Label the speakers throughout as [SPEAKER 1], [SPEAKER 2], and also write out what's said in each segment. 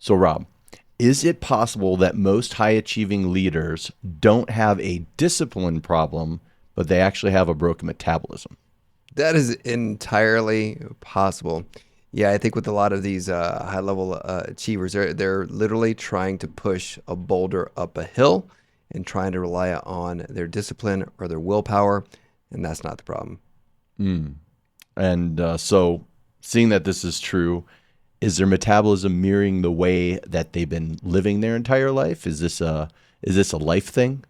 [SPEAKER 1] So, Rob, is it possible that most high achieving leaders don't have a discipline problem, but they actually have a broken metabolism?
[SPEAKER 2] That is entirely possible. Yeah, I think with a lot of these high level achievers, they're literally trying to push a boulder up a hill and trying to rely on their discipline or their willpower, and that's not the problem.
[SPEAKER 1] Mm. And so, seeing that this is true, is their metabolism mirroring the way that they've been living their entire life? Is this a life thing?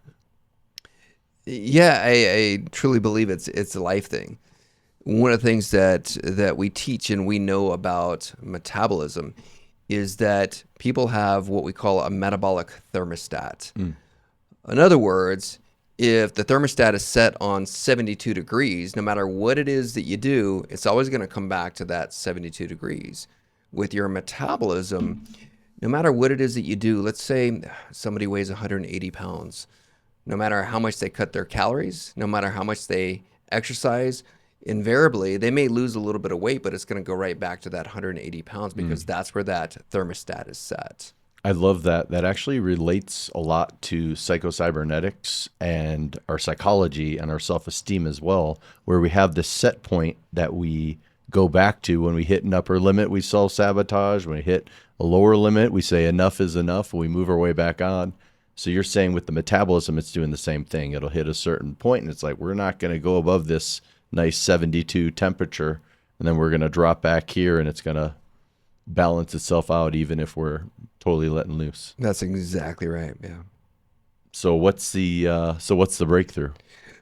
[SPEAKER 2] Yeah, I truly believe it's a life thing. One of the things that we teach and we know about metabolism is that people have what we call a metabolic thermostat.
[SPEAKER 1] Mm.
[SPEAKER 2] In other words, if the thermostat is set on 72 degrees, no matter what it is that you do, it's always going to come back to that 72 degrees. With your metabolism, no matter what it is that you do, let's say somebody weighs 180 pounds, no matter how much they cut their calories, no matter how much they exercise, invariably they may lose a little bit of weight, but it's going to go right back to that 180 pounds because that's where that thermostat is set.
[SPEAKER 1] I love that. That actually relates a lot to psychocybernetics and our psychology and our self-esteem as well, where we have this set point that we go back to. When we hit an upper limit, we self-sabotage. When we hit a lower limit, we say enough is enough, and we move our way back on. So you're saying with the metabolism, it's doing the same thing. It'll hit a certain point, and it's like, we're not going to go above this nice 72 temperature, and then we're going to drop back here, and it's going to balance itself out even if we're totally letting loose.
[SPEAKER 2] That's exactly right. Yeah.
[SPEAKER 1] So what's the breakthrough?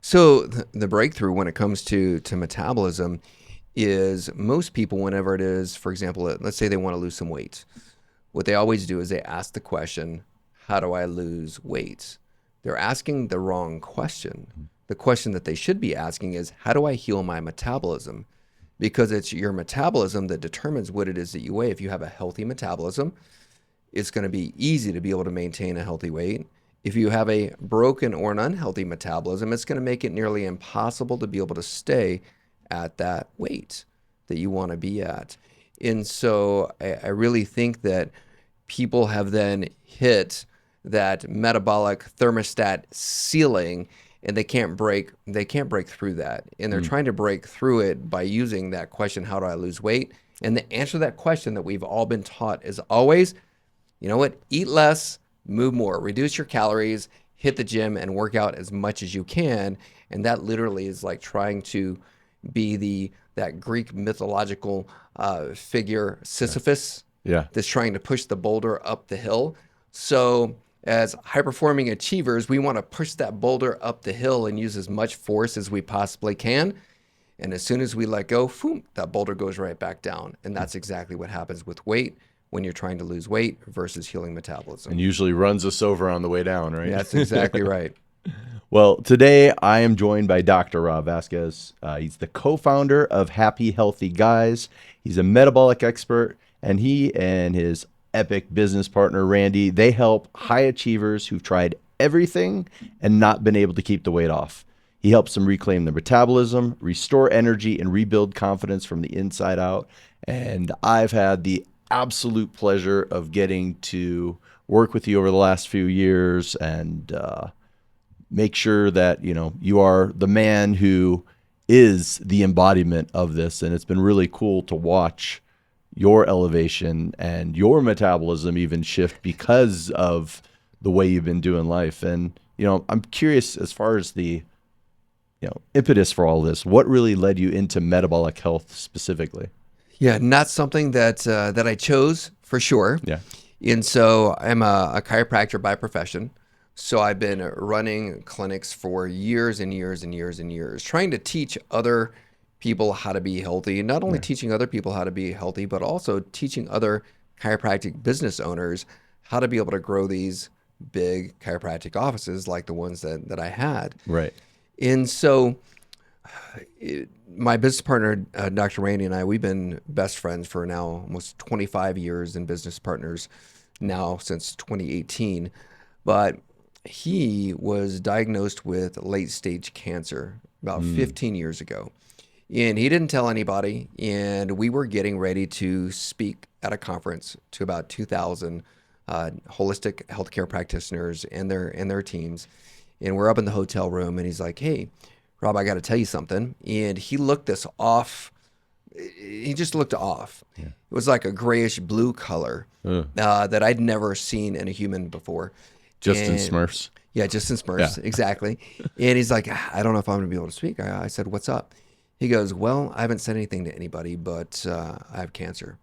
[SPEAKER 2] So the breakthrough when it comes to metabolism is most people, whenever it is, for example, let's say they want to lose some weight, what they always do is they ask the question, how do I lose weight? They're asking the wrong question. The question that they should be asking is, how do I heal my metabolism? Because it's your metabolism that determines what it is that you weigh. If you have a healthy metabolism, it's going to be easy to be able to maintain a healthy weight. If you have a broken or an unhealthy metabolism, it's going to make it nearly impossible to be able to stay at that weight that you want to be at. And so I really think that people have then hit that metabolic thermostat ceiling and they can't break through that. And they're trying to break through it by using that question, how do I lose weight? And the answer to that question that we've all been taught is always, you know what? Eat less, move more, reduce your calories, hit the gym and work out as much as you can. And that literally is like trying to be that Greek mythological figure Sisyphus
[SPEAKER 1] Yeah.
[SPEAKER 2] that's trying to push the boulder up the hill. So as high performing achievers, we want to push that boulder up the hill and use as much force as we possibly can. And as soon as we let go, boom, that boulder goes right back down. And that's exactly what happens with weight when you're trying to lose weight versus healing metabolism.
[SPEAKER 1] And usually runs us over on the way down, right?
[SPEAKER 2] Yeah, that's exactly right.
[SPEAKER 1] Well, today I am joined by Dr. Rob Vasquez. He's the co-founder of Happy Healthy Guys. He's a metabolic expert, and he and his epic business partner, Randy, they help high achievers who've tried everything and not been able to keep the weight off. He helps them reclaim their metabolism, restore energy, and rebuild confidence from the inside out. And I've had the absolute pleasure of getting to work with you over the last few years and make sure that you are the man who is the embodiment of this. And it's been really cool to watch your elevation and your metabolism even shift because of the way you've been doing life. And I'm curious, as far as the impetus for all this, what really led you into metabolic health specifically?
[SPEAKER 2] Yeah, not something that I chose for sure.
[SPEAKER 1] Yeah.
[SPEAKER 2] And so I'm a chiropractor by profession. So I've been running clinics for years and years and years and years, trying to teach other people how to be healthy. And not only teaching other people how to be healthy, but also teaching other chiropractic business owners how to be able to grow these big chiropractic offices like the ones that I had.
[SPEAKER 1] Right.
[SPEAKER 2] And so my business partner, Dr. Randy, and I, we've been best friends for now almost 25 years and business partners now since 2018. But he was diagnosed with late stage cancer about 15 years ago. And he didn't tell anybody. And we were getting ready to speak at a conference to about 2,000 holistic healthcare practitioners and their teams. And we're up in the hotel room, and he's like, "Hey, Rob, I got to tell you something." And he looked us off. He just looked off.
[SPEAKER 1] Yeah.
[SPEAKER 2] It was like a grayish blue color
[SPEAKER 1] Ugh.
[SPEAKER 2] that I'd never seen in a human before.
[SPEAKER 1] Justin
[SPEAKER 2] And
[SPEAKER 1] Smurfs.
[SPEAKER 2] yeah, Justin Smurfs,
[SPEAKER 1] Yeah.
[SPEAKER 2] exactly. And he's like, "I don't know if I'm going to be able to speak." I said, "What's up?" He goes, "Well, I haven't said anything to anybody, but I have cancer,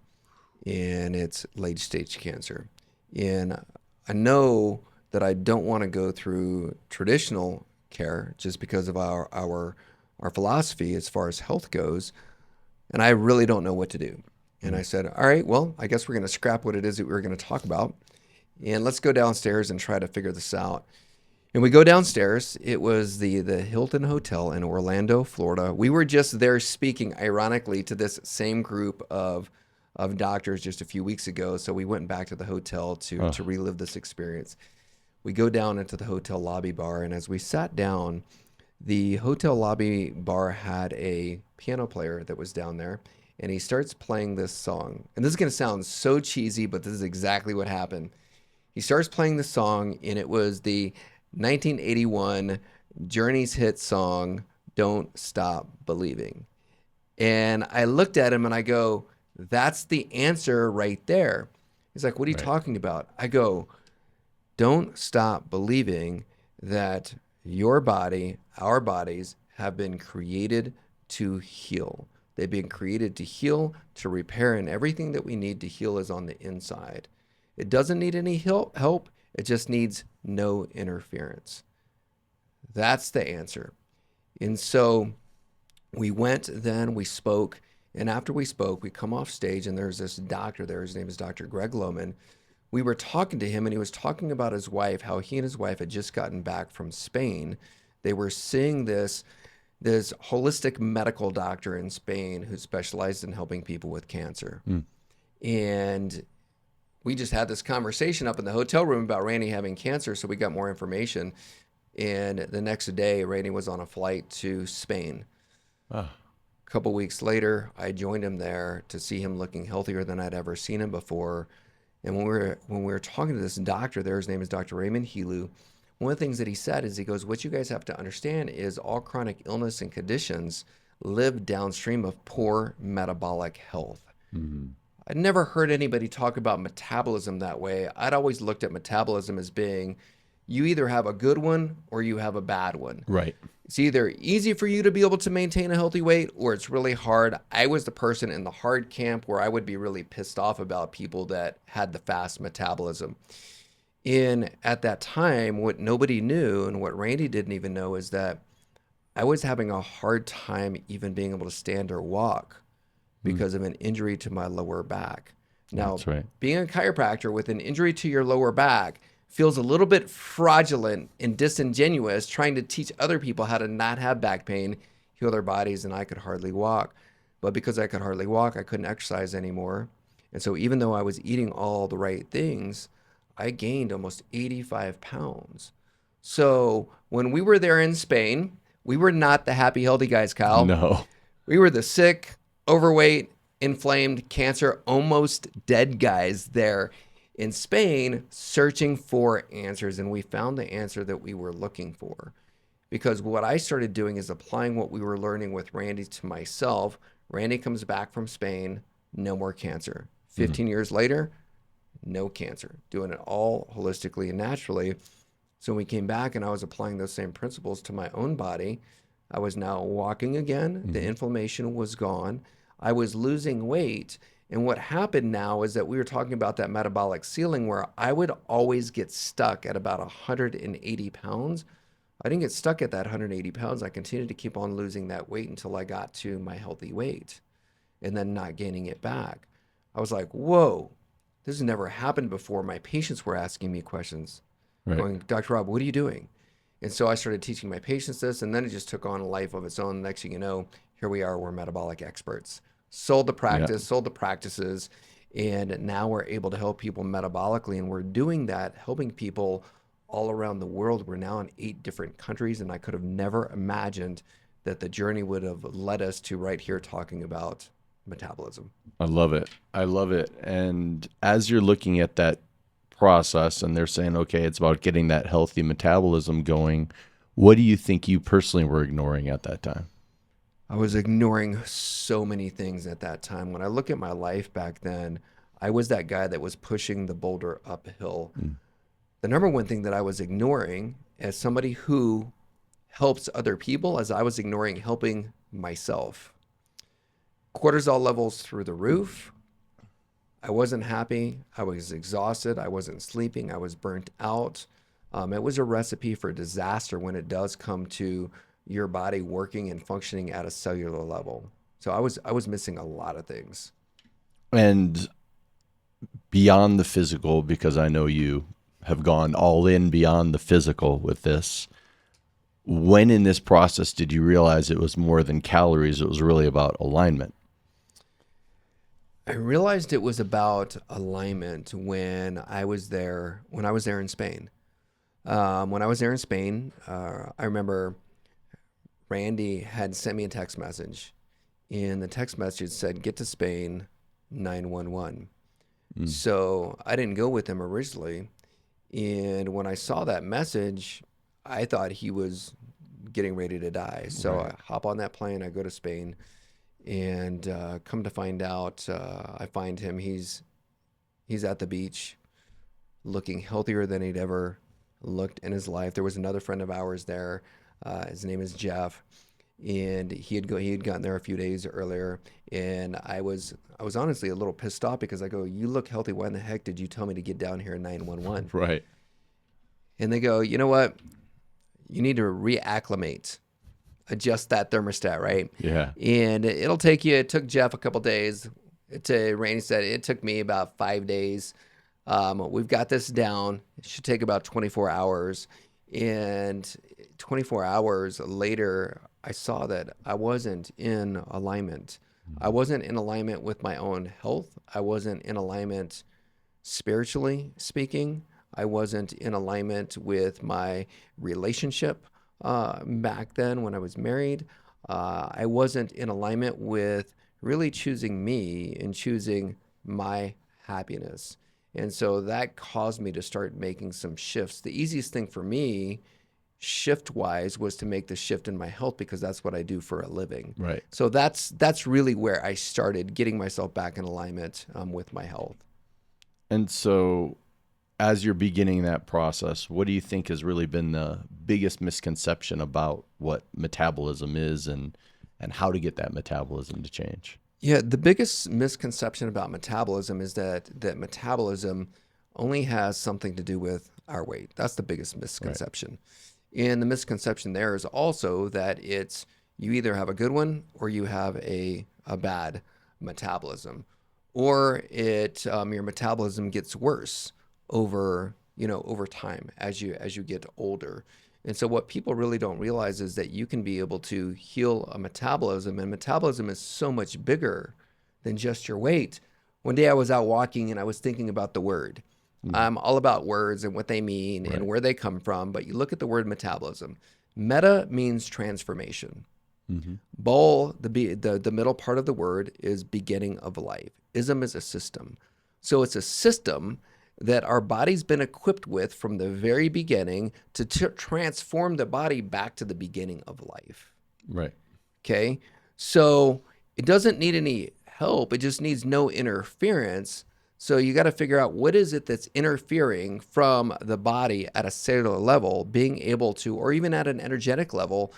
[SPEAKER 2] and it's late stage cancer. And I know that I don't want to go through traditional care just because of our philosophy as far as health goes, and I really don't know what to do." And I said, "All right, well, I guess we're going to scrap what it is that we were going to talk about, and let's go downstairs and try to figure this out." And we go downstairs. It was the Hilton Hotel in Orlando, Florida. We were just there speaking, ironically, to this same group of doctors just a few weeks ago. So we went back to the hotel to relive this experience. We go down into the hotel lobby bar, and as we sat down, the hotel lobby bar had a piano player that was down there, and he starts playing this song. And this is going to sound so cheesy, but this is exactly what happened. He starts playing the song, and it was the 1981 Journey's hit song, "Don't Stop Believing." And I looked at him and I go, "That's the answer right there." He's like, "What are you
[SPEAKER 1] Right.
[SPEAKER 2] talking about?" I go, "Don't stop believing that your body, our bodies, have been created to heal. They've been created to heal, to repair, and everything that we need to heal is on the inside. It doesn't need any help. It just needs no interference." That's the answer. And so we went then, we spoke, and after we spoke, we come off stage, and there's this doctor there. His name is Dr. Greg Lohman. We were talking to him, and he was talking about his wife, how he and his wife had just gotten back from Spain. They were seeing this holistic medical doctor in Spain who specialized in helping people with cancer. And we just had this conversation up in the hotel room about Randy having cancer, so we got more information. And the next day, Randy was on a flight to Spain.
[SPEAKER 1] Ah.
[SPEAKER 2] A couple weeks later, I joined him there to see him looking healthier than I'd ever seen him before. And when we were talking to this doctor there, his name is Dr. Raymond Helu, one of the things that he said is, he goes, "What you guys have to understand is all chronic illness and conditions live downstream of poor metabolic health." I'd never heard anybody talk about metabolism that way. I'd always looked at metabolism as being, you either have a good one or you have a bad one.
[SPEAKER 1] Right.
[SPEAKER 2] It's either easy for you to be able to maintain a healthy weight, or it's really hard. I was the person in the hard camp where I would be really pissed off about people that had the fast metabolism. And at that time, what nobody knew, and what Randy didn't even know, is that I was having a hard time even being able to stand or walk because of an injury to my lower back. Now,
[SPEAKER 1] That's right.
[SPEAKER 2] being a chiropractor with an injury to your lower back feels a little bit fraudulent and disingenuous, trying to teach other people how to not have back pain, heal their bodies, and I could hardly walk. But because I could hardly walk, I couldn't exercise anymore. And so even though I was eating all the right things, I gained almost 85 pounds. So when we were there in Spain, we were not the happy, healthy guys, Kyle.
[SPEAKER 1] No.
[SPEAKER 2] We were the sick, overweight, inflamed, cancer, almost dead guys there in Spain searching for answers. And we found the answer that we were looking for. Because what I started doing is applying what we were learning with Randy to myself. Randy comes back from Spain, no more cancer. 15 years later, no cancer. Doing it all holistically and naturally. So when we came back and I was applying those same principles to my own body, I was now walking again. The inflammation was gone. I was losing weight. And what happened now is that we were talking about that metabolic ceiling where I would always get stuck at about 180 pounds. I didn't get stuck at that 180 pounds. I continued to keep on losing that weight until I got to my healthy weight and then not gaining it back. I was like, whoa, this has never happened before. My patients were asking me questions, going, "Dr. Rob, what are you doing?" And so I started teaching my patients this, and then it just took on a life of its own. Next thing you know, here we are, we're metabolic experts. Sold the practice, sold the practices, and now we're able to help people metabolically, and we're doing that, helping people all around the world. We're now in 8 different countries, and I could have never imagined that the journey would have led us to right here talking about metabolism.
[SPEAKER 1] I love it. I love it. And as you're looking at that process and they're saying, okay, it's about getting that healthy metabolism going, what do you think you personally were ignoring at that time?
[SPEAKER 2] I was ignoring so many things at that time. When I look at my life back then, I was that guy that was pushing the boulder uphill.
[SPEAKER 1] Mm.
[SPEAKER 2] The number one thing that I was ignoring as somebody who helps other people, as I was ignoring helping myself. Cortisol levels through the roof. I wasn't happy. I was exhausted. I wasn't sleeping. I was burnt out. It was a recipe for disaster when it does come to your body working and functioning at a cellular level. So I was missing a lot of things.
[SPEAKER 1] And beyond the physical, because I know you have gone all in beyond the physical with this, when in this process did you realize it was more than calories? It was really about alignment.
[SPEAKER 2] I realized it was about alignment when I was there. When I was there in Spain. When I was there in Spain, I remember Randy had sent me a text message, and the text message said, "Get to Spain, 911."
[SPEAKER 1] Mm.
[SPEAKER 2] So I didn't go with him originally, and when I saw that message, I thought he was getting ready to die. So
[SPEAKER 1] Right.
[SPEAKER 2] I hop on that plane, I go to Spain, and come to find out, I find him. He's at the beach, looking healthier than he'd ever looked in his life. There was another friend of ours there. His name is Jeff, and he had gotten there a few days earlier, and I was honestly a little pissed off because I go, "You look healthy. Why in the heck did you tell me to get down here at 911?"
[SPEAKER 1] Right.
[SPEAKER 2] And they go, "You know what? You need to reacclimate, adjust that thermostat, right?
[SPEAKER 1] Yeah.
[SPEAKER 2] And it'll take you." It took Jeff a couple days. Randy said it took me about 5 days. We've got this down. It should take about 24 hours. And 24 hours later, I saw that I wasn't in alignment. I wasn't in alignment with my own health. I wasn't in alignment spiritually speaking. I wasn't in alignment with my relationship back then when I was married. I wasn't in alignment with really choosing me and choosing my happiness. And so that caused me to start making some shifts. The easiest thing for me, shift wise, was to make the shift in my health because that's what I do for a living.
[SPEAKER 1] Right.
[SPEAKER 2] So that's really where I started getting myself back in alignment with my health.
[SPEAKER 1] And so, as you're beginning that process, what do you think has really been the biggest misconception about what metabolism is and how to get that metabolism to change?
[SPEAKER 2] Yeah, the biggest misconception about metabolism is that metabolism only has something to do with our weight. That's the biggest
[SPEAKER 1] Right.
[SPEAKER 2] misconception. And the misconception there is also that it's you either have a good one or you have a bad metabolism, or your metabolism gets worse over time as you get older. And so what people really don't realize is that you can be able to heal a metabolism, and metabolism is so much bigger than just your weight. One day I was out walking and I was thinking about the word.
[SPEAKER 1] Mm.
[SPEAKER 2] I'm all about words and what they mean and
[SPEAKER 1] Right.
[SPEAKER 2] where they come from, but you look at the word metabolism. Meta means transformation.
[SPEAKER 1] Mm-hmm.
[SPEAKER 2] The middle part of the word is beginning of life. Ism is a system. So it's a system that our body's been equipped with from the very beginning to transform the body back to the beginning of life.
[SPEAKER 1] Right.
[SPEAKER 2] Okay. So it doesn't need any help. It just needs no interference. So you got to figure out what is it that's interfering from the body at a cellular level, being able to, or even at an energetic level,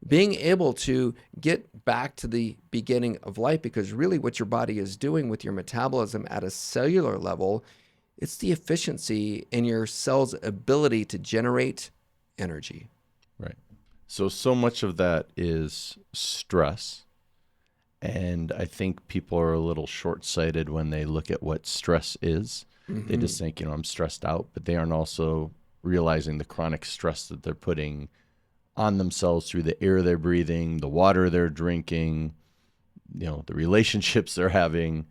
[SPEAKER 2] being able to get back to the beginning of life. Because really what your body is doing with your metabolism at a cellular level, it's the efficiency in your cell's ability to generate energy.
[SPEAKER 1] Right. So much of that is stress. And I think people are a little short-sighted when they look at what stress is. They
[SPEAKER 2] Mm-hmm.
[SPEAKER 1] just think, I'm stressed out, but they aren't also realizing the chronic stress that they're putting on themselves through the air they're breathing, the water they're drinking, the relationships they're having,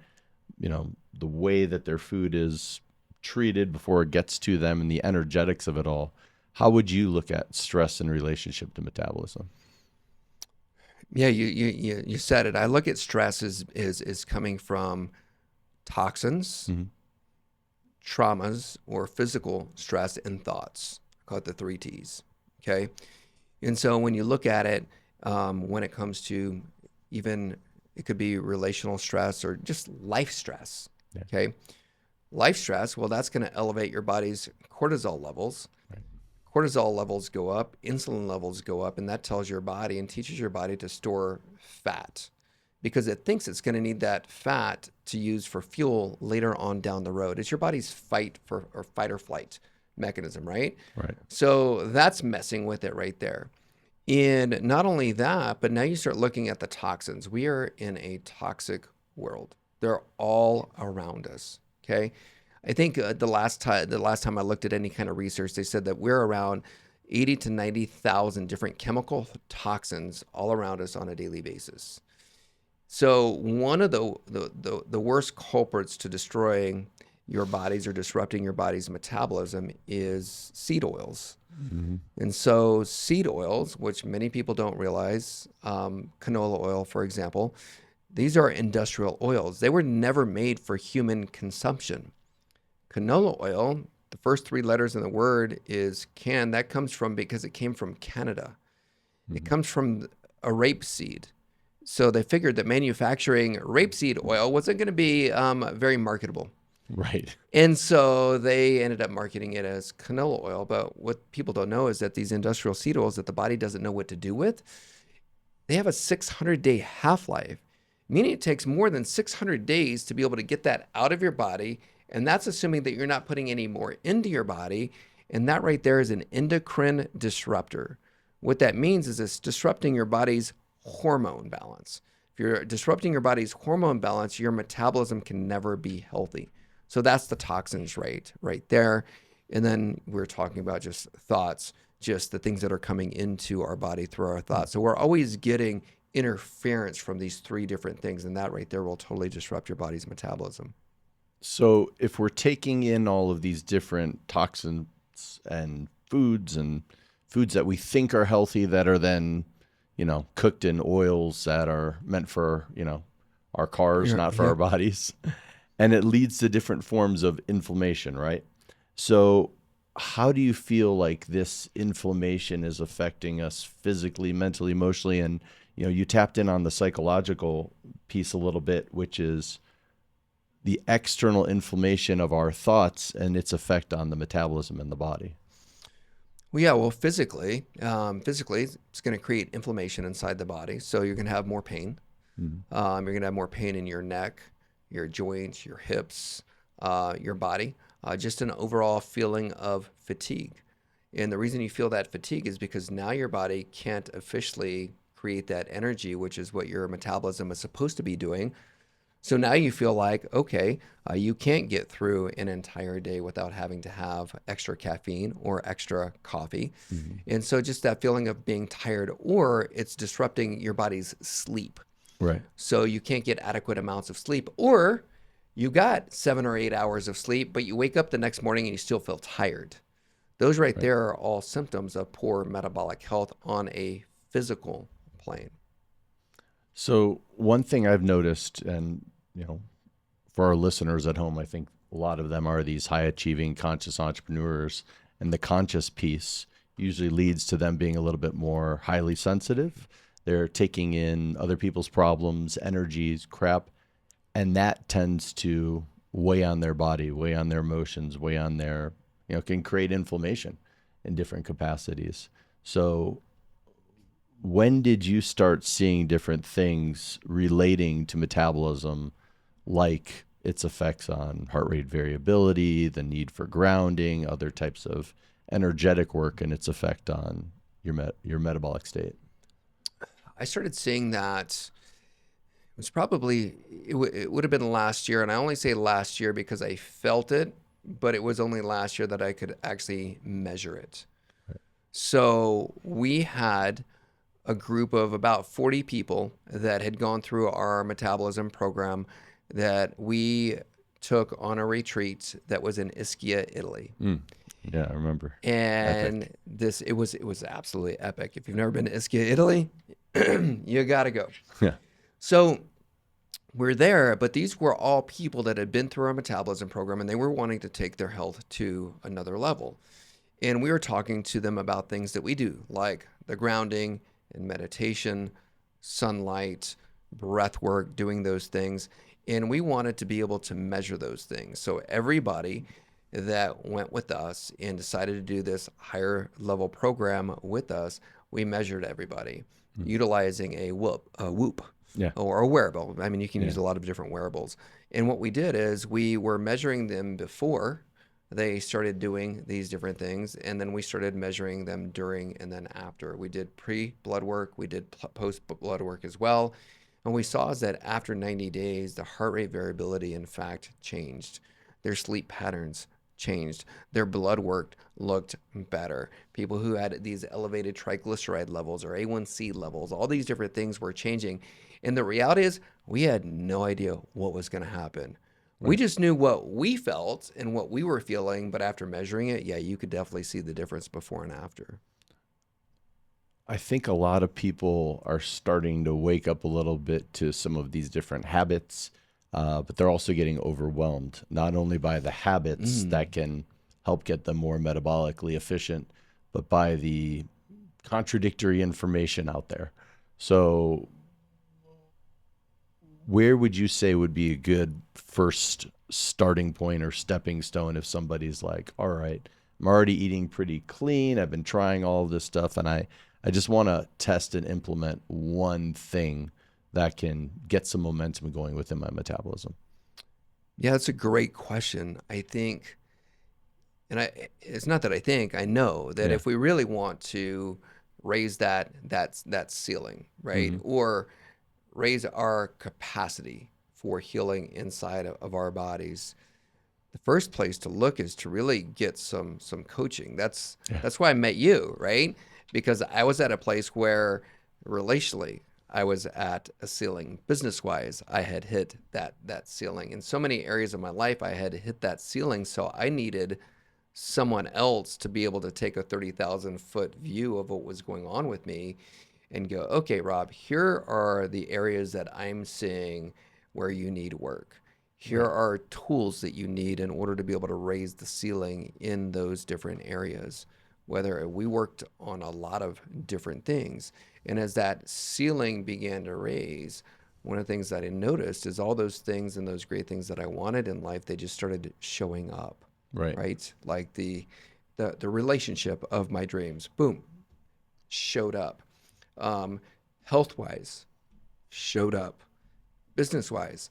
[SPEAKER 1] the way that their food is treated before it gets to them and the energetics of it all. How would you look at stress in relationship to metabolism?
[SPEAKER 2] Yeah, you said it. I look at stress as coming from toxins,
[SPEAKER 1] Hmm.
[SPEAKER 2] traumas, or physical stress and thoughts. I call it the three T's. Okay. And so when you look at it, when it comes to even, it could be relational stress or just life stress.
[SPEAKER 1] Yeah.
[SPEAKER 2] Okay. Life stress, well, that's going to elevate your body's cortisol levels.
[SPEAKER 1] Right.
[SPEAKER 2] Cortisol levels go up, insulin levels go up, and that tells your body and teaches your body to store fat because it thinks it's going to need that fat to use for fuel later on down the road. It's your body's fight or flight mechanism, right?
[SPEAKER 1] Right.
[SPEAKER 2] So that's messing with it right there. And not only that, but now you start looking at the toxins. We are in a toxic world. They're all around us. Okay. I think the last time I looked at any kind of research, they said that we're around 80 to 90,000 different chemical toxins all around us on a daily basis. So one of the worst culprits to destroying your bodies or disrupting your body's metabolism is seed oils.
[SPEAKER 1] Hmm.
[SPEAKER 2] And so seed oils, which many people don't realize, canola oil, for example, these are industrial oils. They were never made for human consumption. Canola oil, the first three letters in the word is can. That comes from because it came from Canada. It
[SPEAKER 1] Hmm.
[SPEAKER 2] comes from a rapeseed. So they figured that manufacturing rapeseed oil wasn't going to be very marketable.
[SPEAKER 1] Right.
[SPEAKER 2] And so they ended up marketing it as canola oil. But what people don't know is that these industrial seed oils that the body doesn't know what to do with, they have a 600-day half-life, meaning it takes more than 600 days to be able to get that out of your body. And that's assuming that you're not putting any more into your body. And that right there is an endocrine disruptor. What that means is it's disrupting your body's hormone balance. If you're disrupting your body's hormone balance, your metabolism can never be healthy. So that's the toxins right there. And then we're talking about just thoughts, just the things that are coming into our body through our thoughts. So we're always getting interference from these three different things, and that right there will totally disrupt your body's metabolism.
[SPEAKER 1] So if we're taking in all of these different toxins and foods that we think are healthy that are then, cooked in oils that are meant for, our cars, not for our
[SPEAKER 2] Yep.
[SPEAKER 1] bodies, and it leads to different forms of inflammation, right? So how do you feel like this inflammation is affecting us physically, mentally, emotionally? And, you tapped in on the psychological piece a little bit, which is the external inflammation of our thoughts and its effect on the metabolism in the body.
[SPEAKER 2] Well, yeah, well, physically, it's going to create inflammation inside the body. So you're going to have more pain.
[SPEAKER 1] Mhm.
[SPEAKER 2] You're going to have more pain in your neck, your joints, your hips, your body, just an overall feeling of fatigue. And the reason you feel that fatigue is because now your body can't officially create that energy, which is what your metabolism is supposed to be doing. So now you feel like, okay, you can't get through an entire day without having to have extra caffeine or extra coffee.
[SPEAKER 1] Mhm.
[SPEAKER 2] And so just that feeling of being tired, or it's disrupting your body's sleep.
[SPEAKER 1] Right.
[SPEAKER 2] So you can't get adequate amounts of sleep, or you got 7 or 8 hours of sleep, but you wake up the next morning and you still feel tired. Those right
[SPEAKER 1] Right.
[SPEAKER 2] there are all symptoms of poor metabolic health on a physical plane.
[SPEAKER 1] So one thing I've noticed, and for our listeners at home, I think a lot of them are these high achieving conscious entrepreneurs, and the conscious piece usually leads to them being a little bit more highly sensitive. They're taking in other people's problems, energies, crap, and that tends to weigh on their body, weigh on their emotions, weigh on their, can create inflammation in different capacities. So when did you start seeing different things relating to metabolism, like its effects on heart rate variability, the need for grounding, other types of energetic work, and its effect on your metabolic state?
[SPEAKER 2] I started seeing that it was probably, it would have been last year. And I only say last year because I felt it, but it was only last year that I could actually measure it. So we had a group of about 40 people that had gone through our metabolism program that we took on a retreat that was in Ischia, Italy.
[SPEAKER 1] Mm. Yeah, I remember.
[SPEAKER 2] And
[SPEAKER 1] Epic.
[SPEAKER 2] it was absolutely epic. If you've never been to Ischia, Italy, You got to go.
[SPEAKER 1] Yeah.
[SPEAKER 2] So we're there, but these were all people that had been through our metabolism program and they were wanting to take their health to another level. And we were talking to them about things that we do, like the grounding and meditation, sunlight, breath work, doing those things. And we wanted to be able to measure those things. So everybody that went with us and decided to do this higher level program with us, we measured everybody utilizing a whoop
[SPEAKER 1] Yeah.
[SPEAKER 2] or a wearable. I mean, you can
[SPEAKER 1] Yeah.
[SPEAKER 2] use a lot of different wearables. And what we did is we were measuring them before they started doing these different things, and then we started measuring them during and then after. We did pre-blood work, we did post-blood work as well, and we saw is that after 90 days, the heart rate variability in fact changed. Their sleep patterns changed. Their blood work looked better. People who had these elevated triglyceride levels or A1C levels, all these different things were changing. And the reality is we had no idea what was going to happen. We just knew what we felt and what we were feeling, but after measuring it, yeah, you could definitely see the difference before and after.
[SPEAKER 1] I think a lot of people are starting to wake up a little bit to some of these different habits, but they're also getting overwhelmed, not only by the habits that can help get them more metabolically efficient, but by the contradictory information out there. So where would you say would be a good first starting point or stepping stone if somebody's like, all right, I'm already eating pretty clean. I've been trying all of this stuff and I just want to test and implement one thing that can get some momentum going within my metabolism.
[SPEAKER 2] Yeah, that's a great question. I think, it's not that I think, I know that
[SPEAKER 1] Yeah.
[SPEAKER 2] if we really want to raise that ceiling, right? Or raise our capacity for healing inside of our bodies, the first place to look is to really get some coaching. That's why I met you, right? Because I was at a place where relationally I was at a ceiling. Business wise, I had hit that ceiling. In so many areas of my life, I had hit that ceiling. So I needed someone else to be able to take a 30,000-foot view of what was going on with me and go, okay, Rob, here are the areas that I'm seeing where you need work. Here are tools that you need in order to be able to raise the ceiling in those different areas. Whether we worked on a lot of different things. And as that ceiling began to raise, one of the things that I noticed is all those things and those great things that I wanted in life, they just started showing up. Right? Like the relationship of my dreams, boom, showed up. Health-wise, showed up. Business-wise,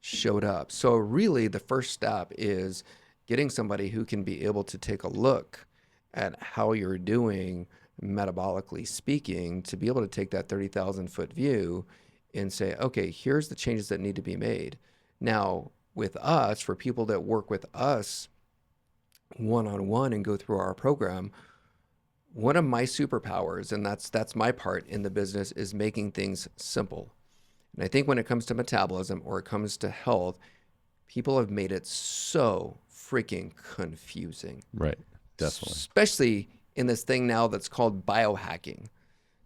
[SPEAKER 2] showed up. So really the first step is getting somebody who can be able to take a look at how you're doing metabolically speaking, to be able to take that 30,000-foot view and say, okay, here's the changes that need to be made. Now, with us, for people that work with us one-on-one and go through our program, one of my superpowers, and that's my part in the business, is making things simple. And I think when it comes to metabolism or it comes to health, people have made it so freaking confusing.
[SPEAKER 1] Right. Definitely.
[SPEAKER 2] Especially in this thing now that's called biohacking.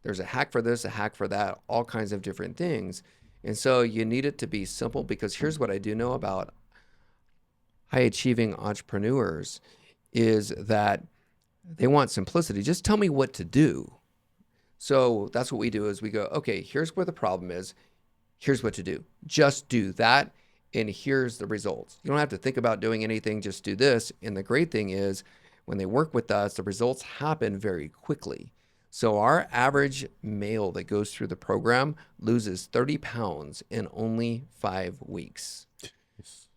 [SPEAKER 2] There's a hack for this, a hack for that, all kinds of different things. And so you need it to be simple, because here's what I do know about high achieving entrepreneurs is that they want simplicity. Just tell me what to do. So that's what we do is we go, okay, here's where the problem is. Here's what to do. Just do that. And here's the results. You don't have to think about doing anything. Just do this. And the great thing is when they work with us, the results happen very quickly. So our average male that goes through the program loses 30 pounds in only 5 weeks.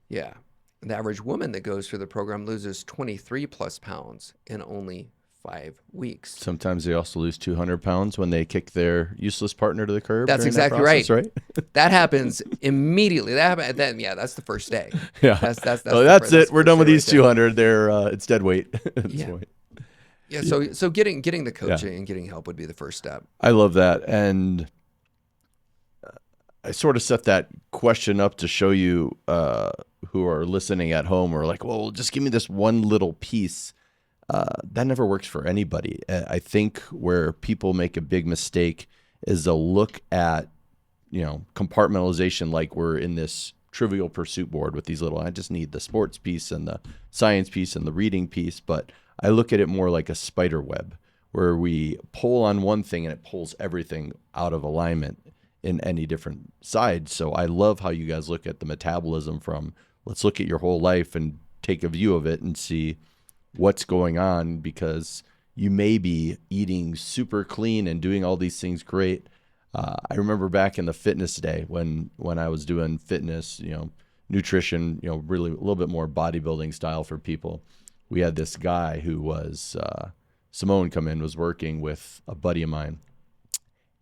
[SPEAKER 2] Yeah. The average woman that goes through the program loses 23 plus pounds in only 5 weeks.
[SPEAKER 1] Sometimes they also lose 200 pounds when they kick their useless partner to the curb.
[SPEAKER 2] That's exactly
[SPEAKER 1] process,
[SPEAKER 2] right. That happens immediately. Yeah, that's the first day.
[SPEAKER 1] Yeah.
[SPEAKER 2] That's
[SPEAKER 1] it. We're done with these
[SPEAKER 2] right there.
[SPEAKER 1] 200. It's dead weight at this point.
[SPEAKER 2] Yeah. So getting the coaching and getting help would be the first step.
[SPEAKER 1] I love that. And I sort of set that question up to show you who are listening at home or like, well, just give me this one little piece. That never works for anybody. I think where people make a big mistake is a look at, compartmentalization, like we're in this Trivial Pursuit board with these little, I just need the sports piece and the science piece and the reading piece. But I look at it more like a spider web where we pull on one thing and it pulls everything out of alignment in any different side. So I love how you guys look at the metabolism from, let's look at your whole life and take a view of it and see what's going on, because you may be eating super clean and doing all these things great. I remember back in the fitness day when I was doing fitness, nutrition, really a little bit more bodybuilding style for people. We had this guy who was, Simone come in, was working with a buddy of mine,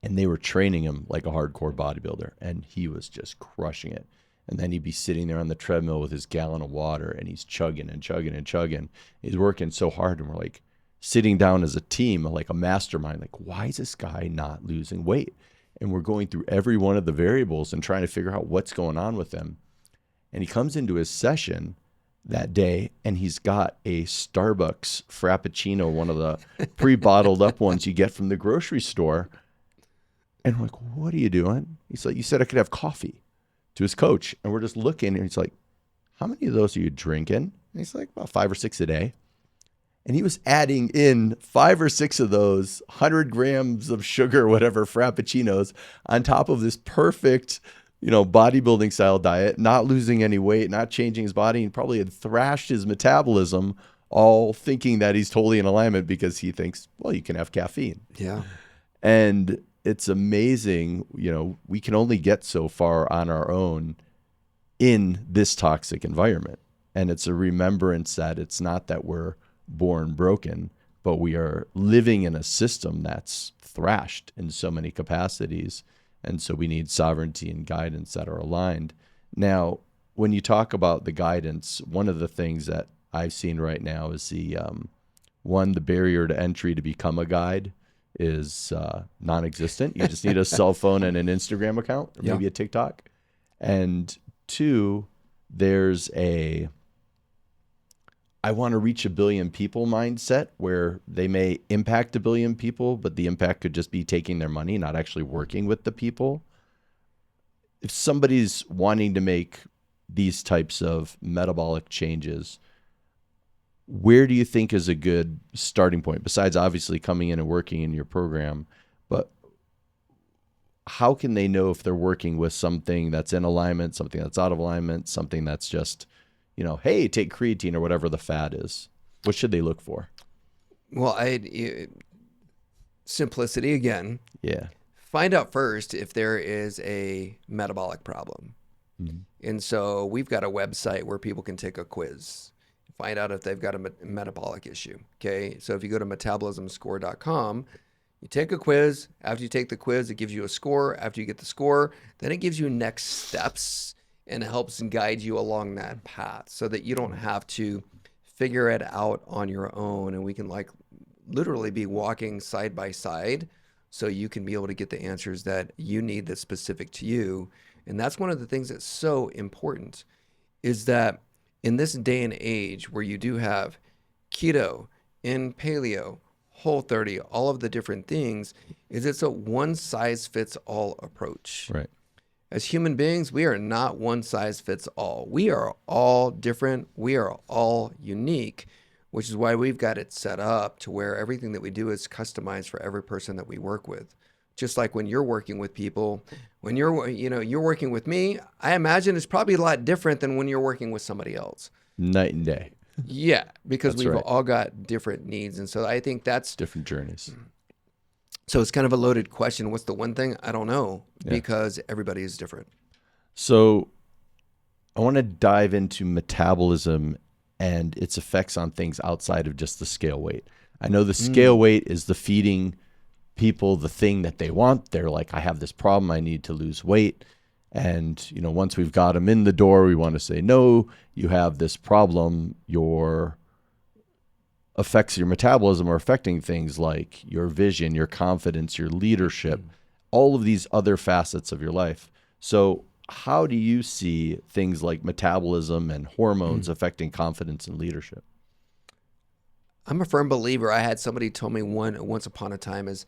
[SPEAKER 1] and they were training him like a hardcore bodybuilder, and he was just crushing it. And then he'd be sitting there on the treadmill with his gallon of water, and he's chugging and chugging and chugging. He's working so hard, and we're like sitting down as a team, like a mastermind, like, why is this guy not losing weight? And we're going through every one of the variables and trying to figure out what's going on with him. And he comes into his session that day, and he's got a Starbucks Frappuccino, one of the pre-bottled up ones you get from the grocery store. And I'm like, what are you doing? He's like, you said I could have coffee, to his coach. And we're just looking, and he's like, how many of those are you drinking? And he's like, about 5 or 6 a day. And he was adding in 5 or 6 of those 100 grams of sugar, whatever, Frappuccinos on top of this perfect, bodybuilding style diet, not losing any weight, not changing his body, and probably had thrashed his metabolism, all thinking that he's totally in alignment because he thinks, well, you can have caffeine.
[SPEAKER 2] Yeah.
[SPEAKER 1] And it's amazing, we can only get so far on our own in this toxic environment. And it's a remembrance that it's not that we're born broken, but we are living in a system that's thrashed in so many capacities. And so we need sovereignty and guidance that are aligned. Now, when you talk about the guidance, one of the things that I've seen right now is the barrier to entry to become a guide is non-existent. You just need a cell phone and an Instagram account, or maybe a TikTok. And 2, there's I want to reach 1 billion people mindset, where they may impact 1 billion people, but the impact could just be taking their money, not actually working with the people. If somebody's wanting to make these types of metabolic changes, where do you think is a good starting point, besides obviously coming in and working in your program? But how can they know if they're working with something that's in alignment, something that's out of alignment, something that's just, hey, take creatine or whatever the fad is? What should they look for?
[SPEAKER 2] Well, simplicity again.
[SPEAKER 1] Yeah.
[SPEAKER 2] Find out first if there is a metabolic problem.
[SPEAKER 1] Mm-hmm.
[SPEAKER 2] And so we've got a website where people can take a quiz, find out if they've got a metabolic issue. Okay. So if you go to metabolismscore.com, you take a quiz. After you take the quiz, it gives you a score. After you get the score, then it gives you next steps, and it helps and guide you along that path so that you don't have to figure it out on your own. And we can literally be walking side by side so you can be able to get the answers that you need that's specific to you. And that's one of the things that's so important, is that in this day and age where you do have keto and paleo, Whole30, all of the different things, is it's a one size fits all approach.
[SPEAKER 1] Right.
[SPEAKER 2] As human beings, we are not one size fits all. We are all different. We are all unique, which is why we've got it set up to where everything that we do is customized for every person that we work with. Just like when you're working with people, when you're working with me, I imagine it's probably a lot different than when you're working with somebody else.
[SPEAKER 1] Night and day.
[SPEAKER 2] Yeah, because
[SPEAKER 1] That's
[SPEAKER 2] we've
[SPEAKER 1] right.
[SPEAKER 2] all got different needs. And so I think that's
[SPEAKER 1] Different journeys.
[SPEAKER 2] So it's kind of a loaded question. What's the one thing? I don't know,
[SPEAKER 1] Yeah.
[SPEAKER 2] because everybody is different.
[SPEAKER 1] So I want to dive into metabolism and its effects on things outside of just the scale weight. I know the scale weight is the feeding people the thing that they want. They're like, I have this problem, I need to lose weight. And, once we've got them in the door, we want to say, no, you have this problem. Your effects of your metabolism are affecting things like your vision, your confidence, your leadership, all of these other facets of your life. So how do you see things like metabolism and hormones affecting confidence and leadership?
[SPEAKER 2] I'm a firm believer. I had somebody tell me once upon a time is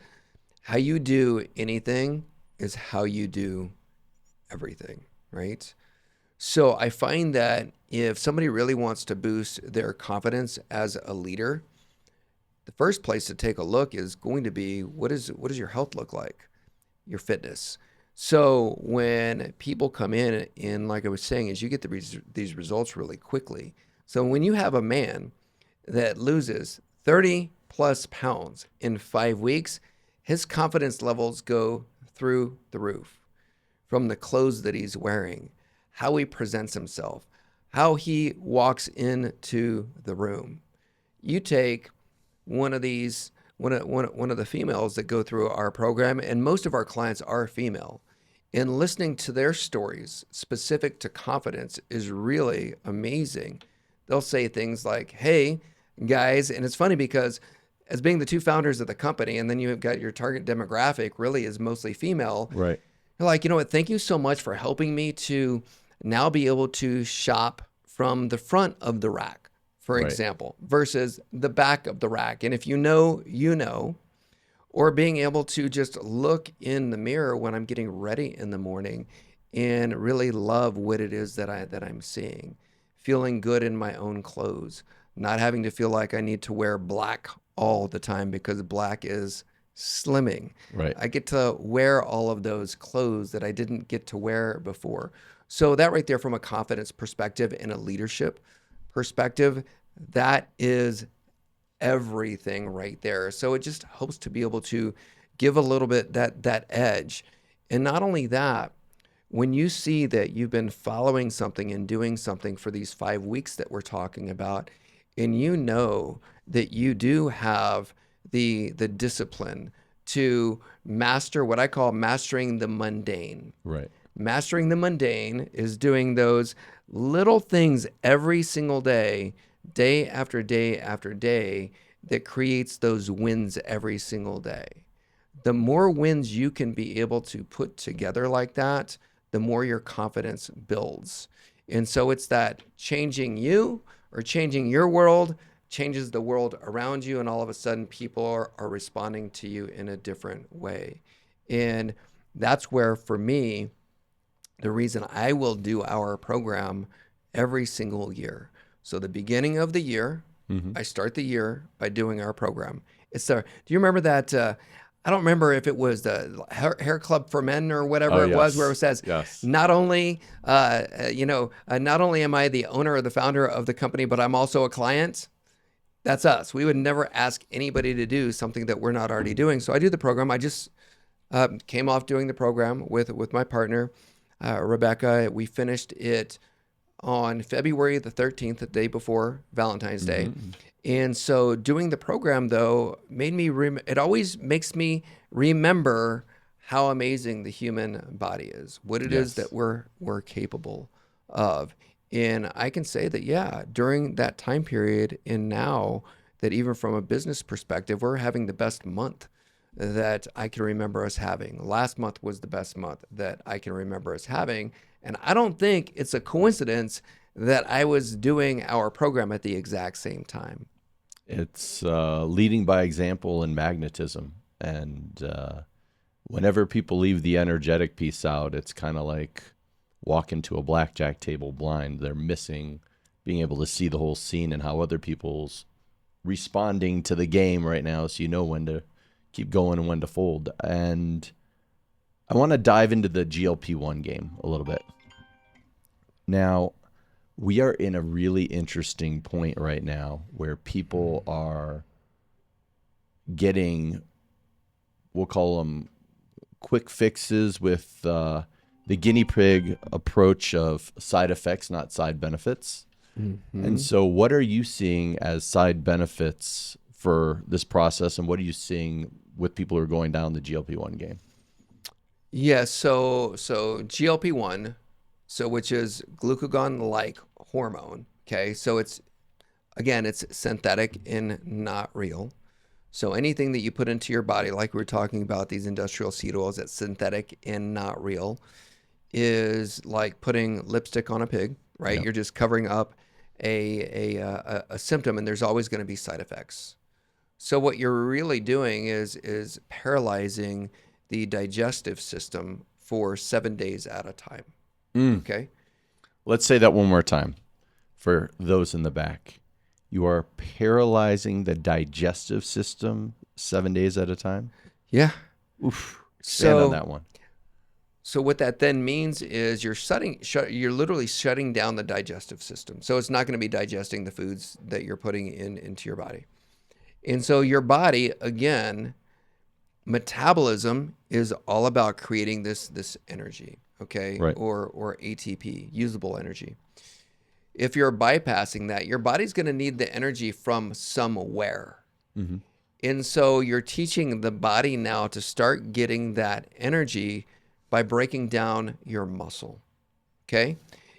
[SPEAKER 2] How you do anything is how you do everything, right? So I find that if somebody really wants to boost their confidence as a leader, the first place to take a look is going to be what does your health look like? Your fitness. So when people come in, and like I was saying, is you get these results really quickly. So when you have a man that loses 30 plus pounds in 5 weeks, his confidence levels go through the roof from the clothes that he's wearing, how he presents himself, how he walks into the room. You take one of these, one of the females that go through our program, and most of our clients are female. And listening to their stories specific to confidence is really amazing. They'll say things like, "Hey, guys," and it's funny because as being the two founders of the company, and then you've got your target demographic really is mostly female.
[SPEAKER 1] Right.
[SPEAKER 2] You're like, you know what? Thank you so much for helping me to now be able to shop from the front of the rack, for
[SPEAKER 1] Right.
[SPEAKER 2] example, versus the back of the rack. And if you know, you know, or being able to just look in the mirror when I'm getting ready in the morning and really love what it is that I'm seeing, feeling good in my own clothes, not having to feel like I need to wear black all the time because black is slimming.
[SPEAKER 1] Right.
[SPEAKER 2] I get to wear all of those clothes that I didn't get to wear before. So that right there, from a confidence perspective and a leadership perspective, that is everything right there. So it just helps to be able to give a little bit that edge. And not only that, when you see that you've been following something and doing something for these 5 weeks that we're talking about, and you know that you do have the discipline to master what I call mastering the mundane.
[SPEAKER 1] Right.
[SPEAKER 2] Mastering the mundane is doing those little things every single day, day after day after day, that creates those wins every single day. The more wins you can be able to put together like that, the more your confidence builds. And so it's that changing you or changing your world changes the world around you, and all of a sudden people are responding to you in a different way. And that's where, for me, the reason I will do our program every single year. So the beginning of the year, I start the year by doing our program. Do you remember that? I don't remember if it was the hair club for men or whatever
[SPEAKER 1] Oh,
[SPEAKER 2] it was,
[SPEAKER 1] yes.
[SPEAKER 2] where it says,
[SPEAKER 1] Yes.
[SPEAKER 2] not only, not only am I the owner or the founder of the company, but I'm also a client. That's us. We would never ask anybody to do something that we're not already doing. So I do the program. I just came off doing the program with my partner, Rebecca. We finished it on February the 13th, the day before Valentine's Day. And so doing the program, though, made me, it always makes me remember how amazing the human body is, what it is
[SPEAKER 1] Yes.
[SPEAKER 2] that we're capable of. And I can say that, yeah, during that time period, and now that even from a business perspective, we're having the best month that I can remember us having. Last month was the best month that I can remember us having. And I don't think it's a coincidence that I was doing our program at the exact same time.
[SPEAKER 1] It's leading by example and magnetism. And whenever people leave the energetic piece out, it's kind of like walking to a blackjack table blind. They're missing being able to see the whole scene and how other people's responding to the game right now, so you know when to keep going and when to fold. And I want to dive into the GLP-1 game a little bit. Now, we are in a really interesting point right now where people are getting, we'll call them quick fixes with the guinea pig approach of side effects, not side benefits. And so what are you seeing as side benefits for this process, and what are you seeing with people who are going down the GLP-1 game?
[SPEAKER 2] Yeah, so GLP-1, which is glucagon-like hormone, okay? So it's synthetic and not real. So anything that you put into your body, like we were talking about, these industrial seed oils that's synthetic and not real, is like putting lipstick on a pig, right?
[SPEAKER 1] Yep.
[SPEAKER 2] You're just covering up a symptom, and there's always going to be side effects. So what you're really doing is paralyzing the digestive system for 7 days at a time.
[SPEAKER 1] Mm.
[SPEAKER 2] Okay?
[SPEAKER 1] Let's say that one more time for those in the back. You are paralyzing the digestive system 7 days at a time.
[SPEAKER 2] Yeah.
[SPEAKER 1] Oof. Expand on
[SPEAKER 2] So
[SPEAKER 1] that one.
[SPEAKER 2] so what that then means is you're literally shutting down the digestive system. So it's not going to be digesting the foods that you're putting into your body. And so your body, again, metabolism is all about creating this energy, okay?
[SPEAKER 1] Right.
[SPEAKER 2] Or ATP, usable energy. If you're bypassing that, your body's going to need the energy from somewhere.
[SPEAKER 1] Mm-hmm.
[SPEAKER 2] And so you're teaching the body now to start getting that energy by breaking down your muscle. Okay?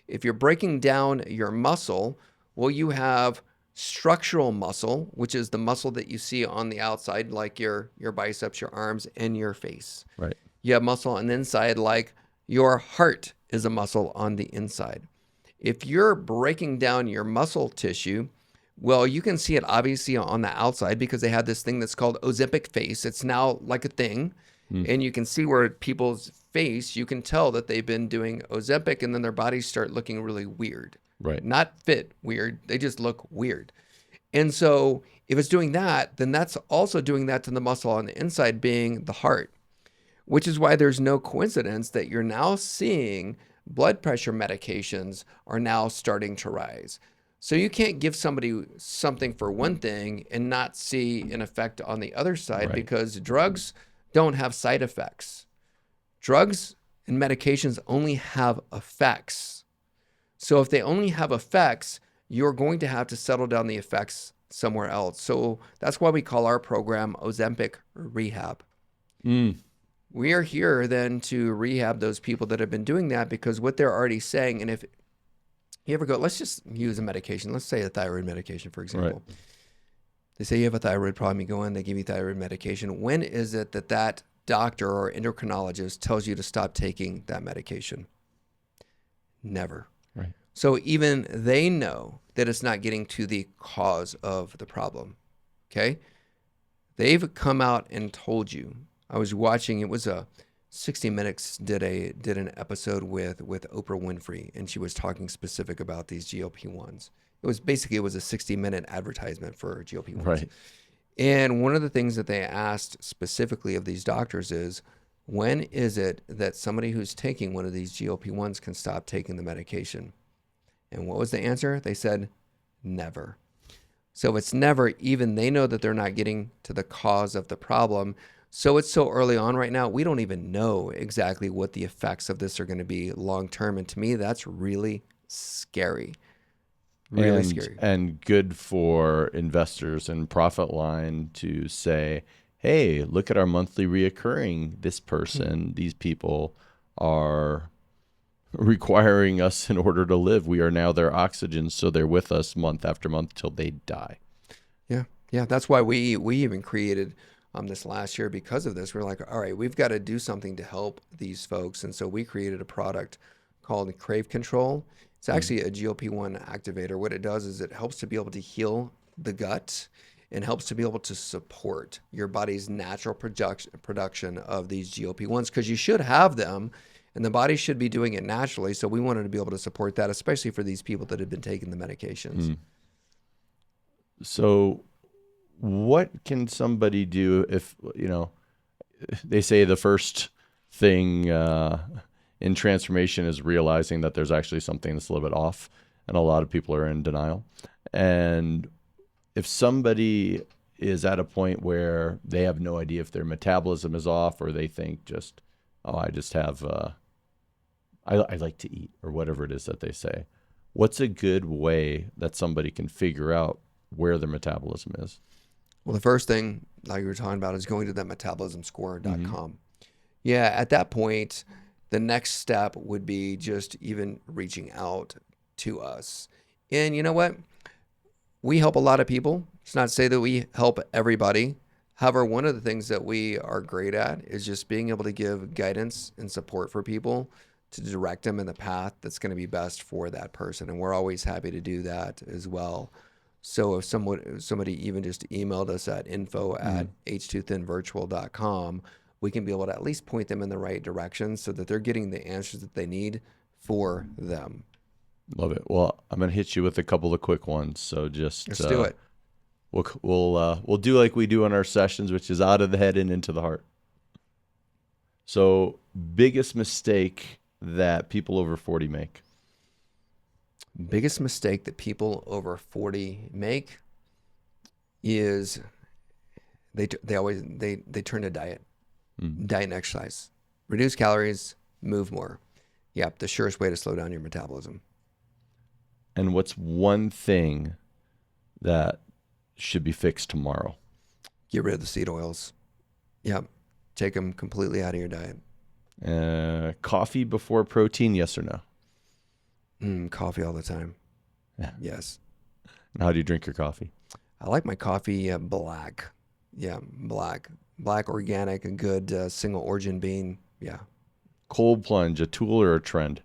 [SPEAKER 2] If you're breaking down your muscle, well, you have structural muscle, which is the muscle that you see on the outside, like your biceps, your arms, and your face.
[SPEAKER 1] Right.
[SPEAKER 2] You have muscle on the inside, like your heart is a muscle on the inside. If you're breaking down your muscle tissue, well, you can see it obviously on the outside because they have this thing that's called Ozempic face. It's now like a thing.
[SPEAKER 1] Mm.
[SPEAKER 2] And you can see where people's face, you can tell that they've been doing Ozempic and then their bodies start looking really weird.
[SPEAKER 1] Right.
[SPEAKER 2] Not fit weird. They just look weird. And so if it's doing that, then that's also doing that to the muscle on the inside being the heart, which is why there's no coincidence that you're now seeing blood pressure medications are now starting to rise. So you can't give somebody something for one thing and not see an effect on the other side
[SPEAKER 1] Right.
[SPEAKER 2] because drugs don't have side effects. Drugs and medications only have effects. So if they only have effects, you're going to have to settle down the effects somewhere else. So that's why we call our program Ozempic Rehab.
[SPEAKER 1] Mm.
[SPEAKER 2] We are here then to rehab those people that have been doing that because what they're already saying, and if you ever go, let's just use a medication. Let's say a thyroid medication, for example.
[SPEAKER 1] Right.
[SPEAKER 2] They say you have a thyroid problem. You go in, they give you thyroid medication. When is it that that doctor or endocrinologist tells you to stop taking that medication? Never.
[SPEAKER 1] Right.
[SPEAKER 2] So even they know that it's not getting to the cause of the problem. Okay? They've come out and told you. I was watching, it was a 60 Minutes did an episode with Oprah Winfrey, and she was talking specific about these GLP-1s. It was a 60-minute advertisement for GLP-1s.
[SPEAKER 1] Right.
[SPEAKER 2] And one of the things that they asked specifically of these doctors is, when is it that somebody who's taking one of these GLP-1s can stop taking the medication? And what was the answer? They said, never. So it's never, even they know that they're not getting to the cause of the problem. So it's so early on right now, we don't even know exactly what the effects of this are going to be long term. And to me, that's really scary. Really scary.
[SPEAKER 1] And good for investors and profit line to say, hey, look at our monthly reoccurring. This person, these people are requiring us in order to live. We are now their oxygen, so they're with us month after month till they die.
[SPEAKER 2] Yeah. Yeah. That's why we even created this last year because of this. We're like, all right, we've got to do something to help these folks. And so we created a product called Crave Control. It's actually a GLP-1 activator. What it does is it helps to be able to heal the gut and helps to be able to support your body's natural production of these GLP-1s because you should have them and the body should be doing it naturally. So we wanted to be able to support that, especially for these people that have been taking the medications.
[SPEAKER 1] So what can somebody do if, they say the first thing in transformation is realizing that there's actually something that's a little bit off, and a lot of people are in denial. And if somebody is at a point where they have no idea if their metabolism is off, or they think just, oh, I just have, I like to eat, or whatever it is that they say, what's a good way that somebody can figure out where their metabolism is?
[SPEAKER 2] Well, the first thing, like you were talking about, is going to that metabolismscore.com. Yeah, at that point, the next step would be just even reaching out to us. And you know what? We help a lot of people. It's not to say that we help everybody. However, one of the things that we are great at is just being able to give guidance and support for people to direct them in the path that's going to be best for that person. And we're always happy to do that as well. So if somebody even just emailed us at
[SPEAKER 1] Mm.
[SPEAKER 2] info@h2thinvirtual.com, we can be able to at least point them in the right direction so that they're getting the answers that they need for them.
[SPEAKER 1] Love it. Well, I'm gonna hit you with a couple of quick ones. So just
[SPEAKER 2] Let's do it.
[SPEAKER 1] we'll do like we do in our sessions, which is out of the head and into the heart. So biggest mistake that people over 40 make.
[SPEAKER 2] Biggest mistake that people over 40 make is they turn to diet,
[SPEAKER 1] Mm.
[SPEAKER 2] diet and exercise, reduce calories, move more. Yep, the surest way to slow down your metabolism.
[SPEAKER 1] And what's one thing that should be fixed tomorrow?
[SPEAKER 2] Get rid of the seed oils. Yep, take them completely out of your diet.
[SPEAKER 1] Coffee before protein, yes or no?
[SPEAKER 2] Coffee all the time.
[SPEAKER 1] Yeah.
[SPEAKER 2] Yes.
[SPEAKER 1] And how do you drink your coffee?
[SPEAKER 2] I like my coffee black. Yeah, black. Black, organic, a good single origin bean. Yeah,
[SPEAKER 1] Cold plunge, a tool or a trend?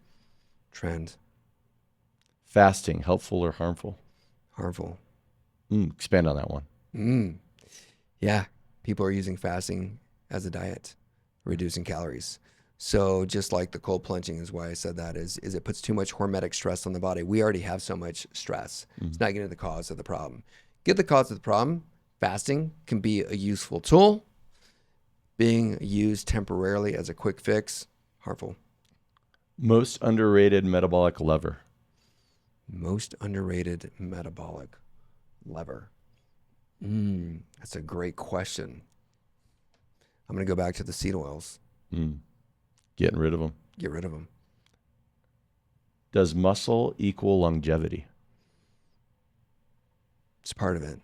[SPEAKER 2] trend.
[SPEAKER 1] Fasting, helpful or harmful?
[SPEAKER 2] Harmful.
[SPEAKER 1] Expand on that one.
[SPEAKER 2] Yeah, people are using fasting as a diet, reducing calories. So just like the cold plunging is why I said that is it puts too much hormetic stress on the body. We already have so much stress. It's not getting to the cause of the problem. Get the cause of the problem. Fasting can be a useful tool. Being used temporarily as a quick fix, harmful.
[SPEAKER 1] Most underrated metabolic lever?
[SPEAKER 2] Most underrated metabolic lever. That's a great question. I'm going to go back to the seed oils.
[SPEAKER 1] Getting rid of them.
[SPEAKER 2] Get rid of them.
[SPEAKER 1] Does muscle equal longevity?
[SPEAKER 2] It's part of it.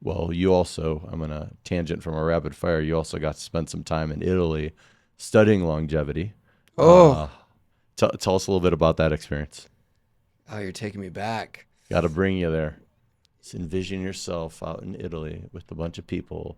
[SPEAKER 1] Well, you also, I'm going to tangent from our rapid fire, you also got to spend some time in Italy studying longevity.
[SPEAKER 2] Oh,
[SPEAKER 1] Tell us a little bit about that experience.
[SPEAKER 2] oh, you're taking me back.
[SPEAKER 1] Got to bring you there. Just envision yourself out in Italy with a bunch of people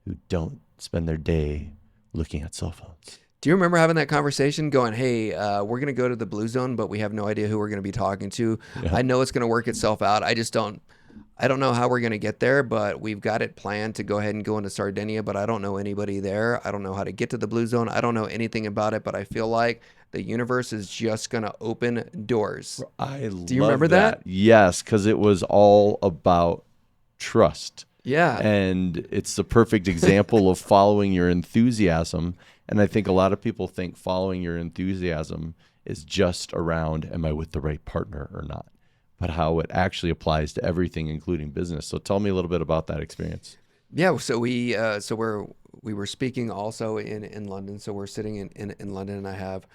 [SPEAKER 1] who don't spend their day looking at cell phones.
[SPEAKER 2] Do you remember having that conversation going, hey, we're going to go to the blue zone, but we have no idea who we're going to be talking to.
[SPEAKER 1] Yeah.
[SPEAKER 2] I know it's going to work itself out. I don't know how we're going to get there, but we've got it planned to go ahead and go into Sardinia, but I don't know anybody there. I don't know how to get to the blue zone. I don't know anything about it, but I feel like the universe is just going to open doors.
[SPEAKER 1] Do
[SPEAKER 2] you remember that?
[SPEAKER 1] Yes, because it was all about trust.
[SPEAKER 2] Yeah.
[SPEAKER 1] And it's the perfect example of following your enthusiasm. And I think a lot of people think following your enthusiasm is just around, am I with the right partner or not? But how it actually applies to everything, including business. So tell me a little bit about that experience.
[SPEAKER 2] Yeah, so we were speaking also in London. So we're sitting in London, and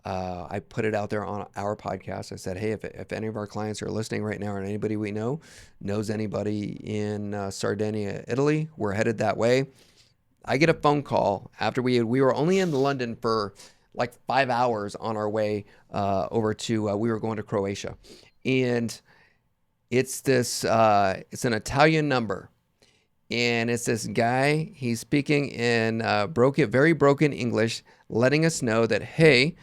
[SPEAKER 2] I put it out there on our podcast. I said, hey, if any of our clients are listening right now, or anybody we know knows anybody in Sardinia, Italy, we're headed that way. I get a phone call after we were only in London for like 5 hours on our way over to we were going to Croatia, and it's an Italian number. And it's this guy, he's speaking in very broken English, letting us know that, hey,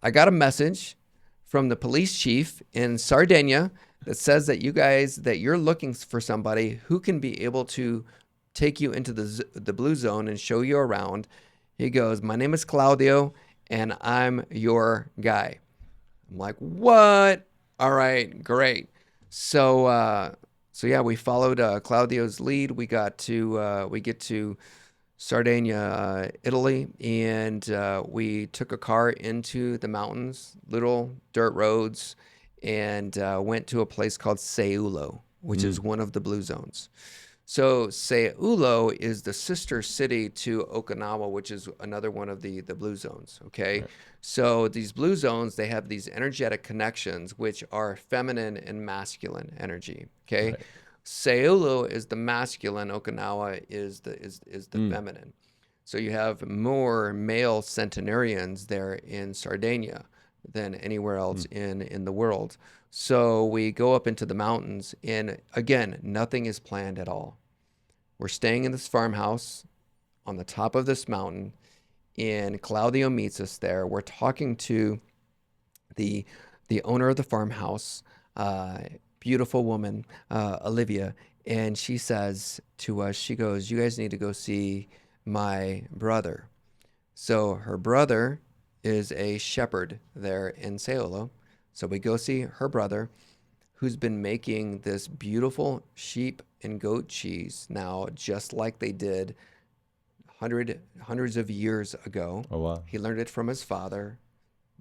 [SPEAKER 2] I got a message from the police chief in Sardinia that says that you're looking for somebody who can be able to take you into the blue zone and show you around. He goes, my name is Claudio, and I'm your guy. I'm like, what? All right, great. So yeah, we followed Claudio's lead. We get to Sardinia, Italy, and we took a car into the mountains, little dirt roads, and went to a place called Seulo, which is one of the blue zones. So Seulo is the sister city to Okinawa, which is another one of the blue zones, okay? Right. So these blue zones, they have these energetic connections, which are feminine and masculine energy, okay? Right. Seulo is the masculine, Okinawa is the feminine. So you have more male centenarians there in Sardinia than anywhere else in the world. So we go up into the mountains, and again, nothing is planned at all. We're staying in this farmhouse on the top of this mountain, and Claudio meets us there. We're talking to the owner of the farmhouse. beautiful woman, Olivia, and she says to us, she goes, "You guys need to go see my brother." So her brother is a shepherd there in Seolo. So we go see her brother, who's been making this beautiful sheep and goat cheese now, just like they did hundreds of years ago.
[SPEAKER 1] Oh wow.
[SPEAKER 2] He learned it from his father,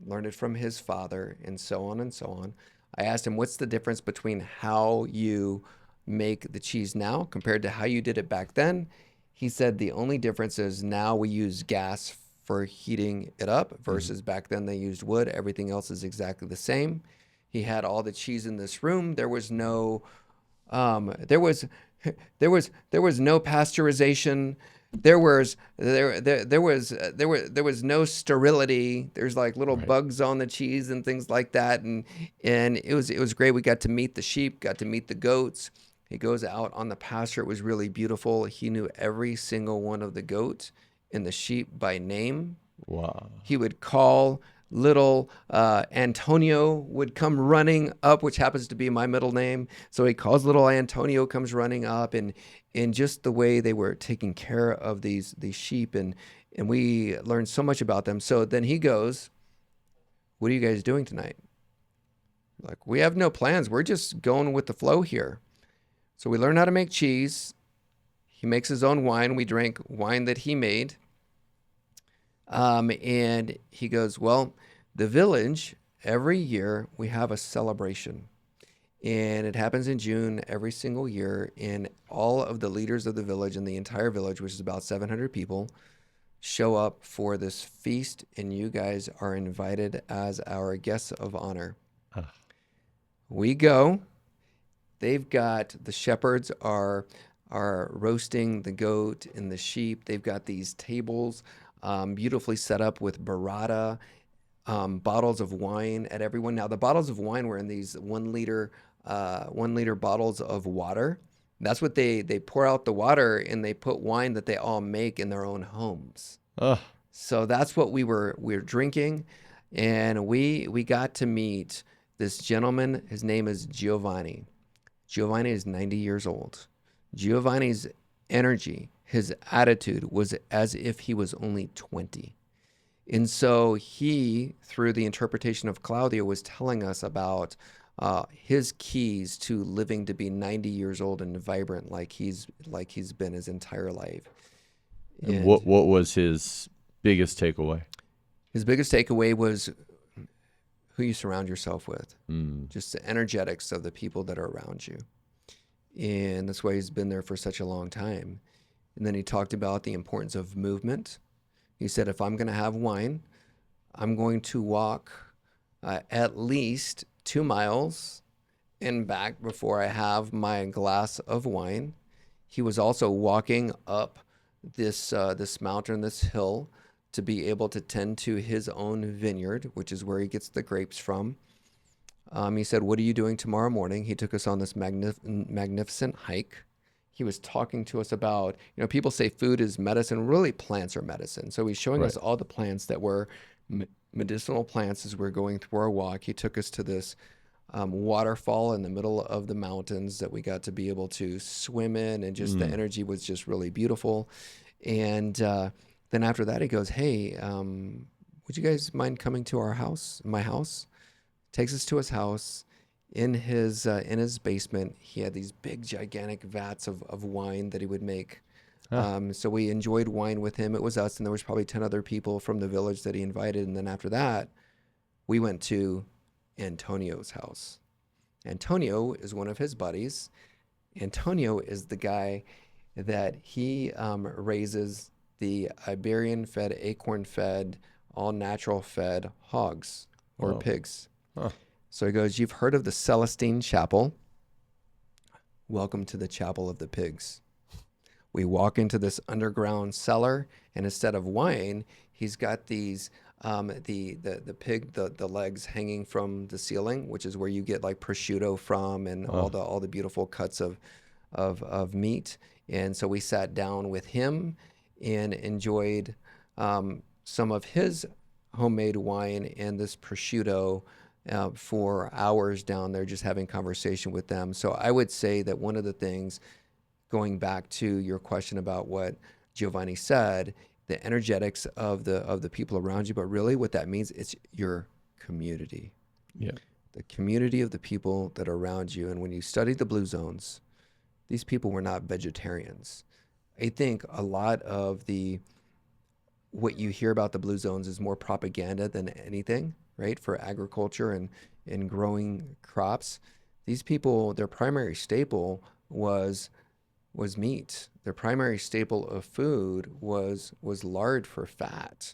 [SPEAKER 2] learned it from his father, and so on and so on. I asked him, what's the difference between how you make the cheese now compared to how you did it back then? He said the only difference is now we use gas for heating it up versus back then they used wood. Everything else is exactly the same. He had all the cheese in this room. There was no there was there was no pasteurization. There was no sterility. There's like little
[SPEAKER 1] Right.
[SPEAKER 2] bugs on the cheese and things like that, and it was great. We got to meet the sheep, got to meet the goats. He goes out on the pasture. It was really beautiful. He knew every single one of the goats and the sheep by name.
[SPEAKER 1] Wow.
[SPEAKER 2] He would call little Antonio would come running up, which happens to be my middle name. So he calls little Antonio, comes running up, and just the way they were taking care of these sheep, and we learned so much about them. So then he goes, "What are you guys doing tonight?" Like, we have no plans. We're just going with the flow here. So we learn how to make cheese. He makes his own wine. We drank wine that he made. And he goes, "Well, the village, every year we have a celebration. And it happens in June every single year. And all of the leaders of the village and the entire village, which is about 700 people, show up for this feast. And you guys are invited as our guests of honor."
[SPEAKER 1] Ah.
[SPEAKER 2] We go. They've got the shepherds are roasting the goat and the sheep. They've got these tables beautifully set up with burrata, bottles of wine at everyone. Now the bottles of wine were in these 1 liter bottles of water. That's what they pour out the water, and they put wine that they all make in their own homes.
[SPEAKER 1] Ah.
[SPEAKER 2] So that's what we were drinking, and we got to meet this gentleman. His name is Giovanni. Giovanni is 90 years old. Giovanni's energy, his attitude was as if he was only 20. And so he, through the interpretation of Claudio, was telling us about his keys to living to be 90 years old and vibrant like he's been his entire life.
[SPEAKER 1] And
[SPEAKER 2] And
[SPEAKER 1] what was his biggest takeaway?
[SPEAKER 2] his biggest takeaway was who you surround yourself with,
[SPEAKER 1] Mm.
[SPEAKER 2] just the energetics of the people that are around you. And that's why he's been there for such a long time. And then he talked about the importance of movement. He said, if I'm going to have wine, I'm going to walk at least 2 miles and back before I have my glass of wine. He was also walking up this mountain, this hill, to be able to tend to his own vineyard, which is where he gets the grapes from. He said, "What are you doing tomorrow morning?" He took us on this magnificent hike. He was talking to us about, people say food is medicine. Really, plants are medicine. So he's showing us
[SPEAKER 1] Right.
[SPEAKER 2] all the plants that were medicinal plants as we're going through our walk. He took us to this waterfall in the middle of the mountains that we got to be able to swim in, and just the energy was just really beautiful. And then after that, he goes, "Hey, would you guys mind coming to my house?" Takes us to his house. In his basement, he had these big, gigantic vats of wine that he would make.
[SPEAKER 1] Ah.
[SPEAKER 2] So we enjoyed wine with him. It was us, and there was probably 10 other people from the village that he invited. And then after that, we went to Antonio's house. Antonio is one of his buddies. Antonio is the guy that he raises the Iberian-fed, acorn-fed, all-natural-fed hogs or
[SPEAKER 1] Whoa.
[SPEAKER 2] pigs.
[SPEAKER 1] Huh.
[SPEAKER 2] So he goes, "You've heard of the Celestine Chapel? Welcome to the Chapel of the Pigs." We walk into this underground cellar, and instead of wine, he's got these the pig the legs hanging from the ceiling, which is where you get like prosciutto from, and
[SPEAKER 1] Oh.
[SPEAKER 2] all the beautiful cuts of meat. And so we sat down with him and enjoyed some of his homemade wine and this prosciutto for hours down there just having conversation with them. So I would say that one of the things, going back to your question about what Giovanni said, the energetics of the people around you, but really what that means, it's your community,
[SPEAKER 1] Yeah.
[SPEAKER 2] the community of the people that are around you. And when you study the blue zones, these people were not vegetarians. I think a lot of the what you hear about the blue zones is more propaganda than anything, right? For agriculture and growing crops. These people, their primary staple was meat. Their primary staple of food was lard for fat.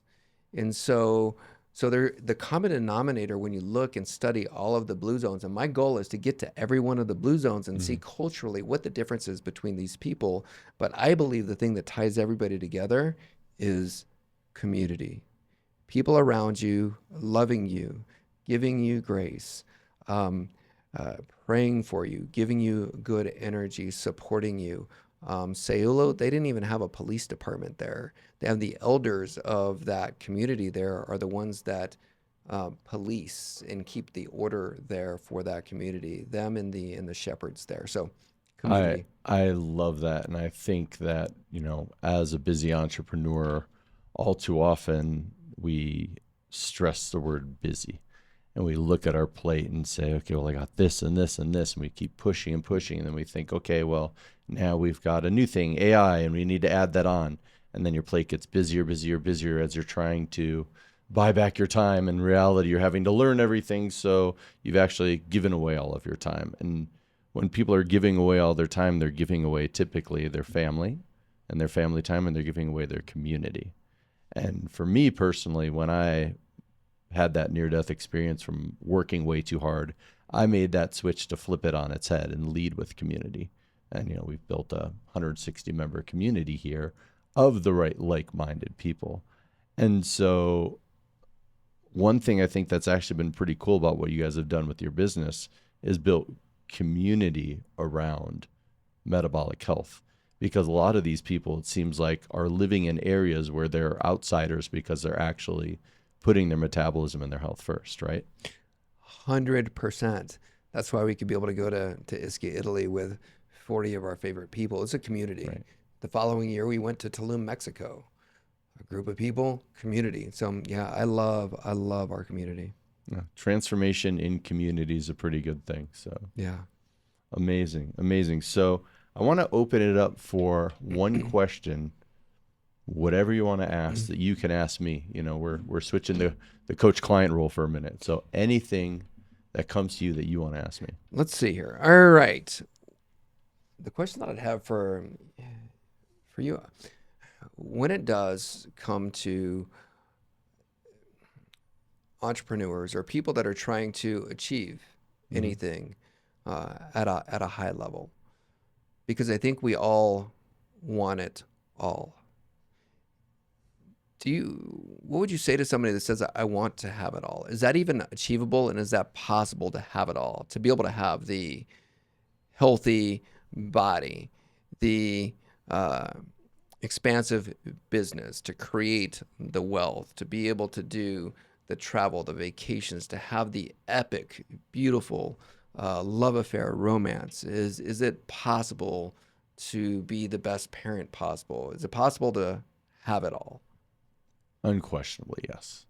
[SPEAKER 2] And so the common denominator when you look and study all of the blue zones, and my goal is to get to every one of the blue zones and see
[SPEAKER 1] Mhm.
[SPEAKER 2] culturally what the difference is between these people. But I believe the thing that ties everybody together is community. People around you loving you, giving you grace, um, praying for you, giving you good energy, supporting you. Sayulo, they didn't even have a police department there. They have the elders of that community there are the ones that police and keep the order there for that community. Them and the shepherds there. So,
[SPEAKER 1] I
[SPEAKER 2] community.
[SPEAKER 1] I love that, and I think that, as a busy entrepreneur, all too often we stress the word busy, and we look at our plate and say, okay, well, I got this and this and this, and we keep pushing and pushing, and then we think, okay, well, now we've got a new thing, AI, and we need to add that on, and then your plate gets busier, busier, busier as you're trying to buy back your time. In reality, you're having to learn everything, so you've actually given away all of your time. And when people are giving away all their time, they're giving away typically their family and their family time, and they're giving away their community. And for me personally, when I had that near death experience from working way too hard, I made that switch to flip it on its head and lead with community. And, we've built a 160 member community here of the right like minded people. And so, one thing I think that's actually been pretty cool about what you guys have done with your business is built community around metabolic health, because a lot of these people, it seems like, are living in areas where they're outsiders because they're actually putting their metabolism and their health first, right?
[SPEAKER 2] 100%. That's why we could be able to go to Ischia, Italy with 40 of our favorite people. It's a community.
[SPEAKER 1] Right.
[SPEAKER 2] The following year, we went to Tulum, Mexico. A group of people, community. So yeah, I love our community.
[SPEAKER 1] Yeah. Transformation in community is a pretty good thing. So
[SPEAKER 2] Yeah.
[SPEAKER 1] amazing, amazing. So I want to open it up for one question, whatever you want to ask that you can ask me. We're switching the coach client role for a minute. So anything that comes to you that you want to ask me.
[SPEAKER 2] Let's see here. All right. The question that I'd have for you, when it does come to entrepreneurs or people that are trying to achieve
[SPEAKER 1] Mhm.
[SPEAKER 2] anything at a high level, because I think we all want it all. What would you say to somebody that says, I want to have it all? Is that even achievable? And is that possible to have it all? To be able to have the healthy body, the expansive business, to create the wealth, to be able to do the travel, the vacations, to have the epic, beautiful love affair, romance? Is it possible to be the best parent possible? Is it possible to have it all?
[SPEAKER 1] Unquestionably, yes.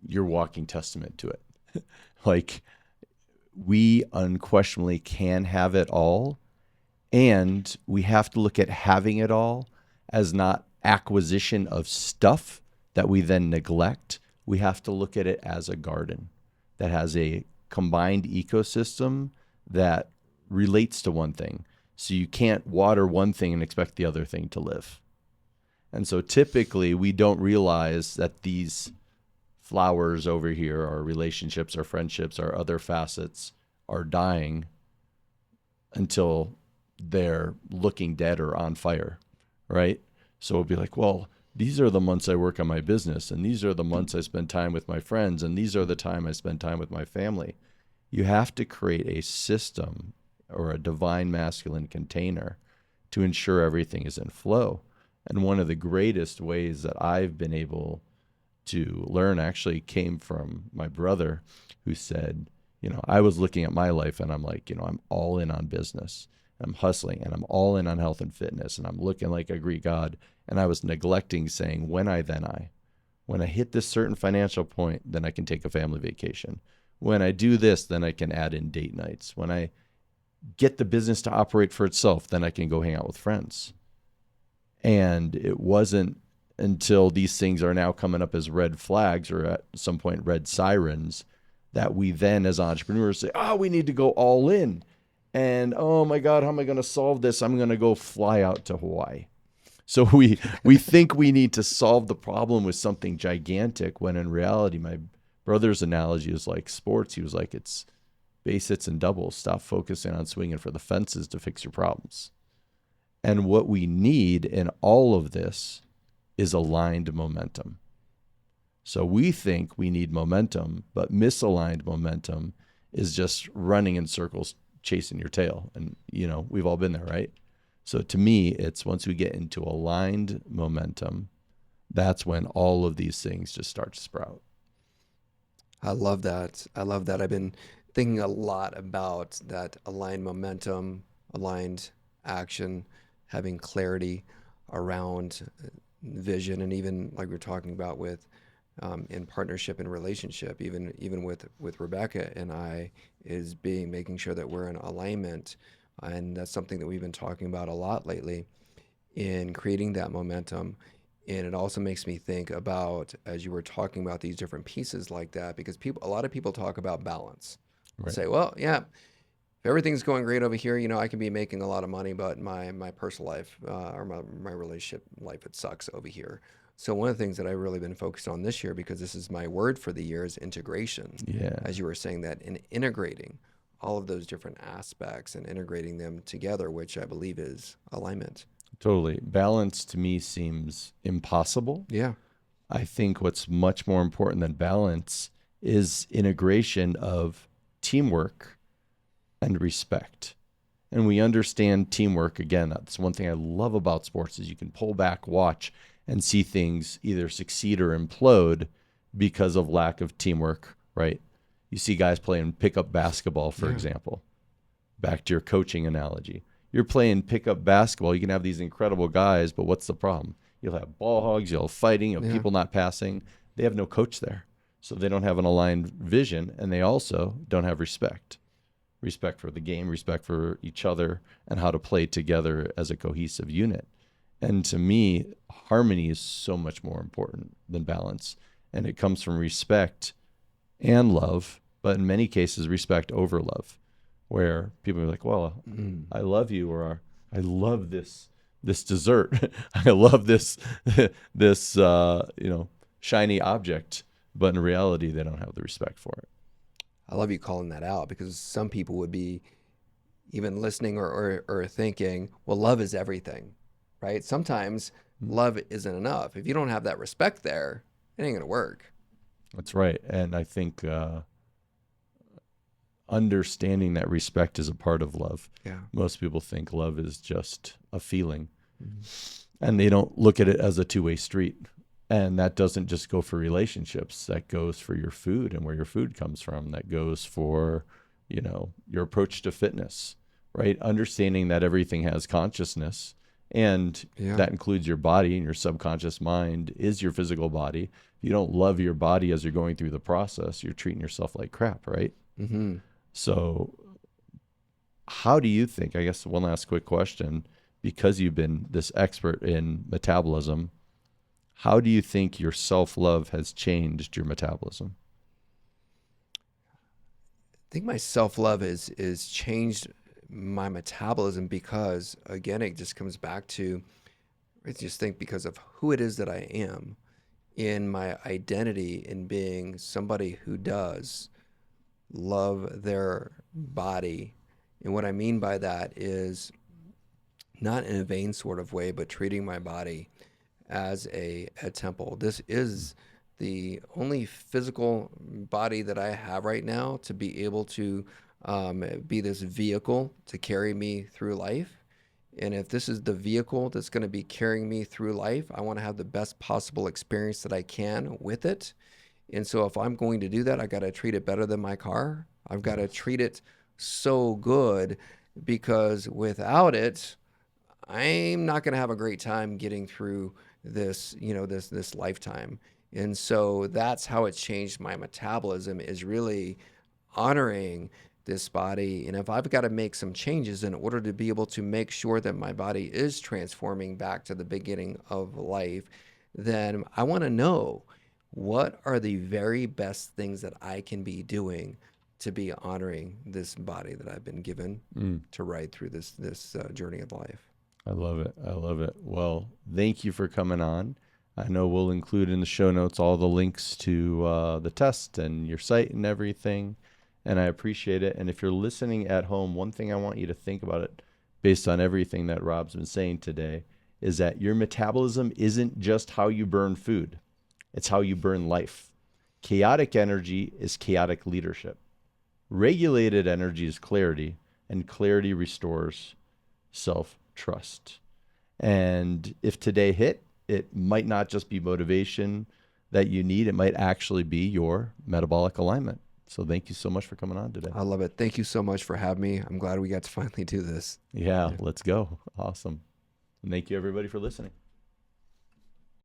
[SPEAKER 1] You're walking testament to it. Like, we unquestionably can have it all, and we have to look at having it all as not acquisition of stuff that we then neglect. We have to look at it as a garden that has a combined ecosystem that relates to one thing. So you can't water one thing and expect the other thing to live. And so typically we don't realize that these flowers over here, our relationships, our friendships, our other facets, are dying until they're looking dead or on fire, right? So it'll be like, well, these are the months I work on my business, and these are the months I spend time with my friends, and these are the time I spend time with my family. You have to create a system or a divine masculine container to ensure everything is in flow. And one of the greatest ways that I've been able to learn actually came from my brother, who said, I was looking at my life and I'm like, I'm all in on business. I'm hustling and I'm all in on health and fitness and I'm looking like a Greek god. And I was neglecting saying, when I hit this certain financial point, then I can take a family vacation. When I do this, then I can add in date nights. When I get the business to operate for itself, then I can go hang out with friends. And it wasn't until these things are now coming up as red flags, or at some point red sirens, that we then as entrepreneurs say, we need to go all in. And oh my God, how am I going to solve this? I'm going to go fly out to Hawaii. So we think we need to solve the problem with something gigantic, when in reality, my brother's analogy is like sports. He was like, it's base hits and doubles. Stop focusing on swinging for the fences to fix your problems. And what we need in all of this is aligned momentum. So we think we need momentum, but misaligned momentum is just running in circles, chasing your tail. And, we've all been there, right? So to me, it's once we get into aligned momentum, that's when all of these things just start to sprout.
[SPEAKER 2] I love that. I love that. I've been thinking a lot about that aligned momentum, aligned action, having clarity around vision, and even like we are talking about with in partnership and relationship, even with Rebecca and I, is making sure that we're in alignment, and that's something that we've been talking about a lot lately in creating that momentum. And it also makes me think about, as you were talking about these different pieces like that, because a lot of people talk about balance. They'll
[SPEAKER 1] Right.
[SPEAKER 2] say, well, yeah, if everything's going great over here, I can be making a lot of money, but my personal life or my relationship life, it sucks over here. So one of the things that I've really been focused on this year, because this is my word for the year, is integration.
[SPEAKER 1] Yeah,
[SPEAKER 2] As you were saying, that in integrating all of those different aspects and integrating them together, which I believe is alignment.
[SPEAKER 1] totally. Balance to me seems impossible.
[SPEAKER 2] Yeah.
[SPEAKER 1] I think what's much more important than balance is integration of teamwork and respect. And we understand teamwork. Again, that's one thing I love about sports, is you can pull back, watch, and see things either succeed or implode because of lack of teamwork, right? You see guys playing pickup basketball, for
[SPEAKER 2] Yeah.
[SPEAKER 1] example. Back to your coaching analogy. You're playing pickup basketball. You can have these incredible guys, but what's the problem? You'll have ball hogs, you'll have fighting, you'll have
[SPEAKER 2] Yeah.
[SPEAKER 1] people not passing. They have no coach there. So they don't have an aligned vision, and they also don't have respect. Respect for the game, respect for each other, and how to play together as a cohesive unit. And to me, harmony is so much more important than balance. And it comes from respect and love, but in many cases, respect over love, where people are like, well,
[SPEAKER 2] Mm.
[SPEAKER 1] I love you, or I love this dessert. I love this shiny object, but in reality, they don't have the respect for it.
[SPEAKER 2] I love you calling that out, because some people would be even listening or thinking, well, love is everything, right? Sometimes love isn't enough. If you don't have that respect there, it ain't going to work.
[SPEAKER 1] That's right. And I think understanding that respect is a part of love.
[SPEAKER 2] Yeah.
[SPEAKER 1] Most people think love is just a feeling,
[SPEAKER 2] Mhm.
[SPEAKER 1] and they don't look at it as a two-way street. And that doesn't just go for relationships. That goes for your food and where your food comes from. That goes for, your approach to fitness, right? Understanding that everything has consciousness, and
[SPEAKER 2] Yeah.
[SPEAKER 1] that includes your body, and your subconscious mind is your physical body. If you don't love your body as you're going through the process, you're treating yourself like crap, right?
[SPEAKER 2] Mm-hmm.
[SPEAKER 1] So how do you think, I guess one last quick question, because you've been this expert in metabolism, how do you think your self-love has changed your metabolism?
[SPEAKER 2] I think my self-love is changed my metabolism, because again, it just comes back to, I just think, because of who it is that I am, in my identity in being somebody who does love their body. And what I mean by that is not in a vain sort of way, but treating my body as a temple. This is the only physical body that I have right now to be able to be this vehicle to carry me through life. And if this is the vehicle that's going to be carrying me through life, I want to have the best possible experience that I can with it. And so if I'm going to do that, I got to treat it better than my car. I've got to
[SPEAKER 1] Yes.
[SPEAKER 2] treat it so good, because without it, I'm not going to have a great time getting through this, this lifetime. And so that's how it changed my metabolism, is really honoring this body. And if I've got to make some changes in order to be able to make sure that my body is transforming back to the beginning of life, then I want to know what are the very best things that I can be doing to be honoring this body that I've been given
[SPEAKER 1] Mm.
[SPEAKER 2] to ride through this journey of life.
[SPEAKER 1] I love it. I love it. Well, thank you for coming on. I know we'll include in the show notes all the links to the test and your site and everything. And I appreciate it. And if you're listening at home, one thing I want you to think about it, based on everything that Rob's been saying today, is that your metabolism isn't just how you burn food, it's how you burn life. Chaotic energy is chaotic leadership. Regulated energy is clarity, and clarity restores self trust. And if today hit, it might not just be motivation that you need, it might actually be your metabolic alignment. So thank you so much for coming on today.
[SPEAKER 2] I love it. Thank you so much for having me. I'm glad we got to finally do this.
[SPEAKER 1] Yeah, let's go. Awesome. And thank you, everybody, for listening.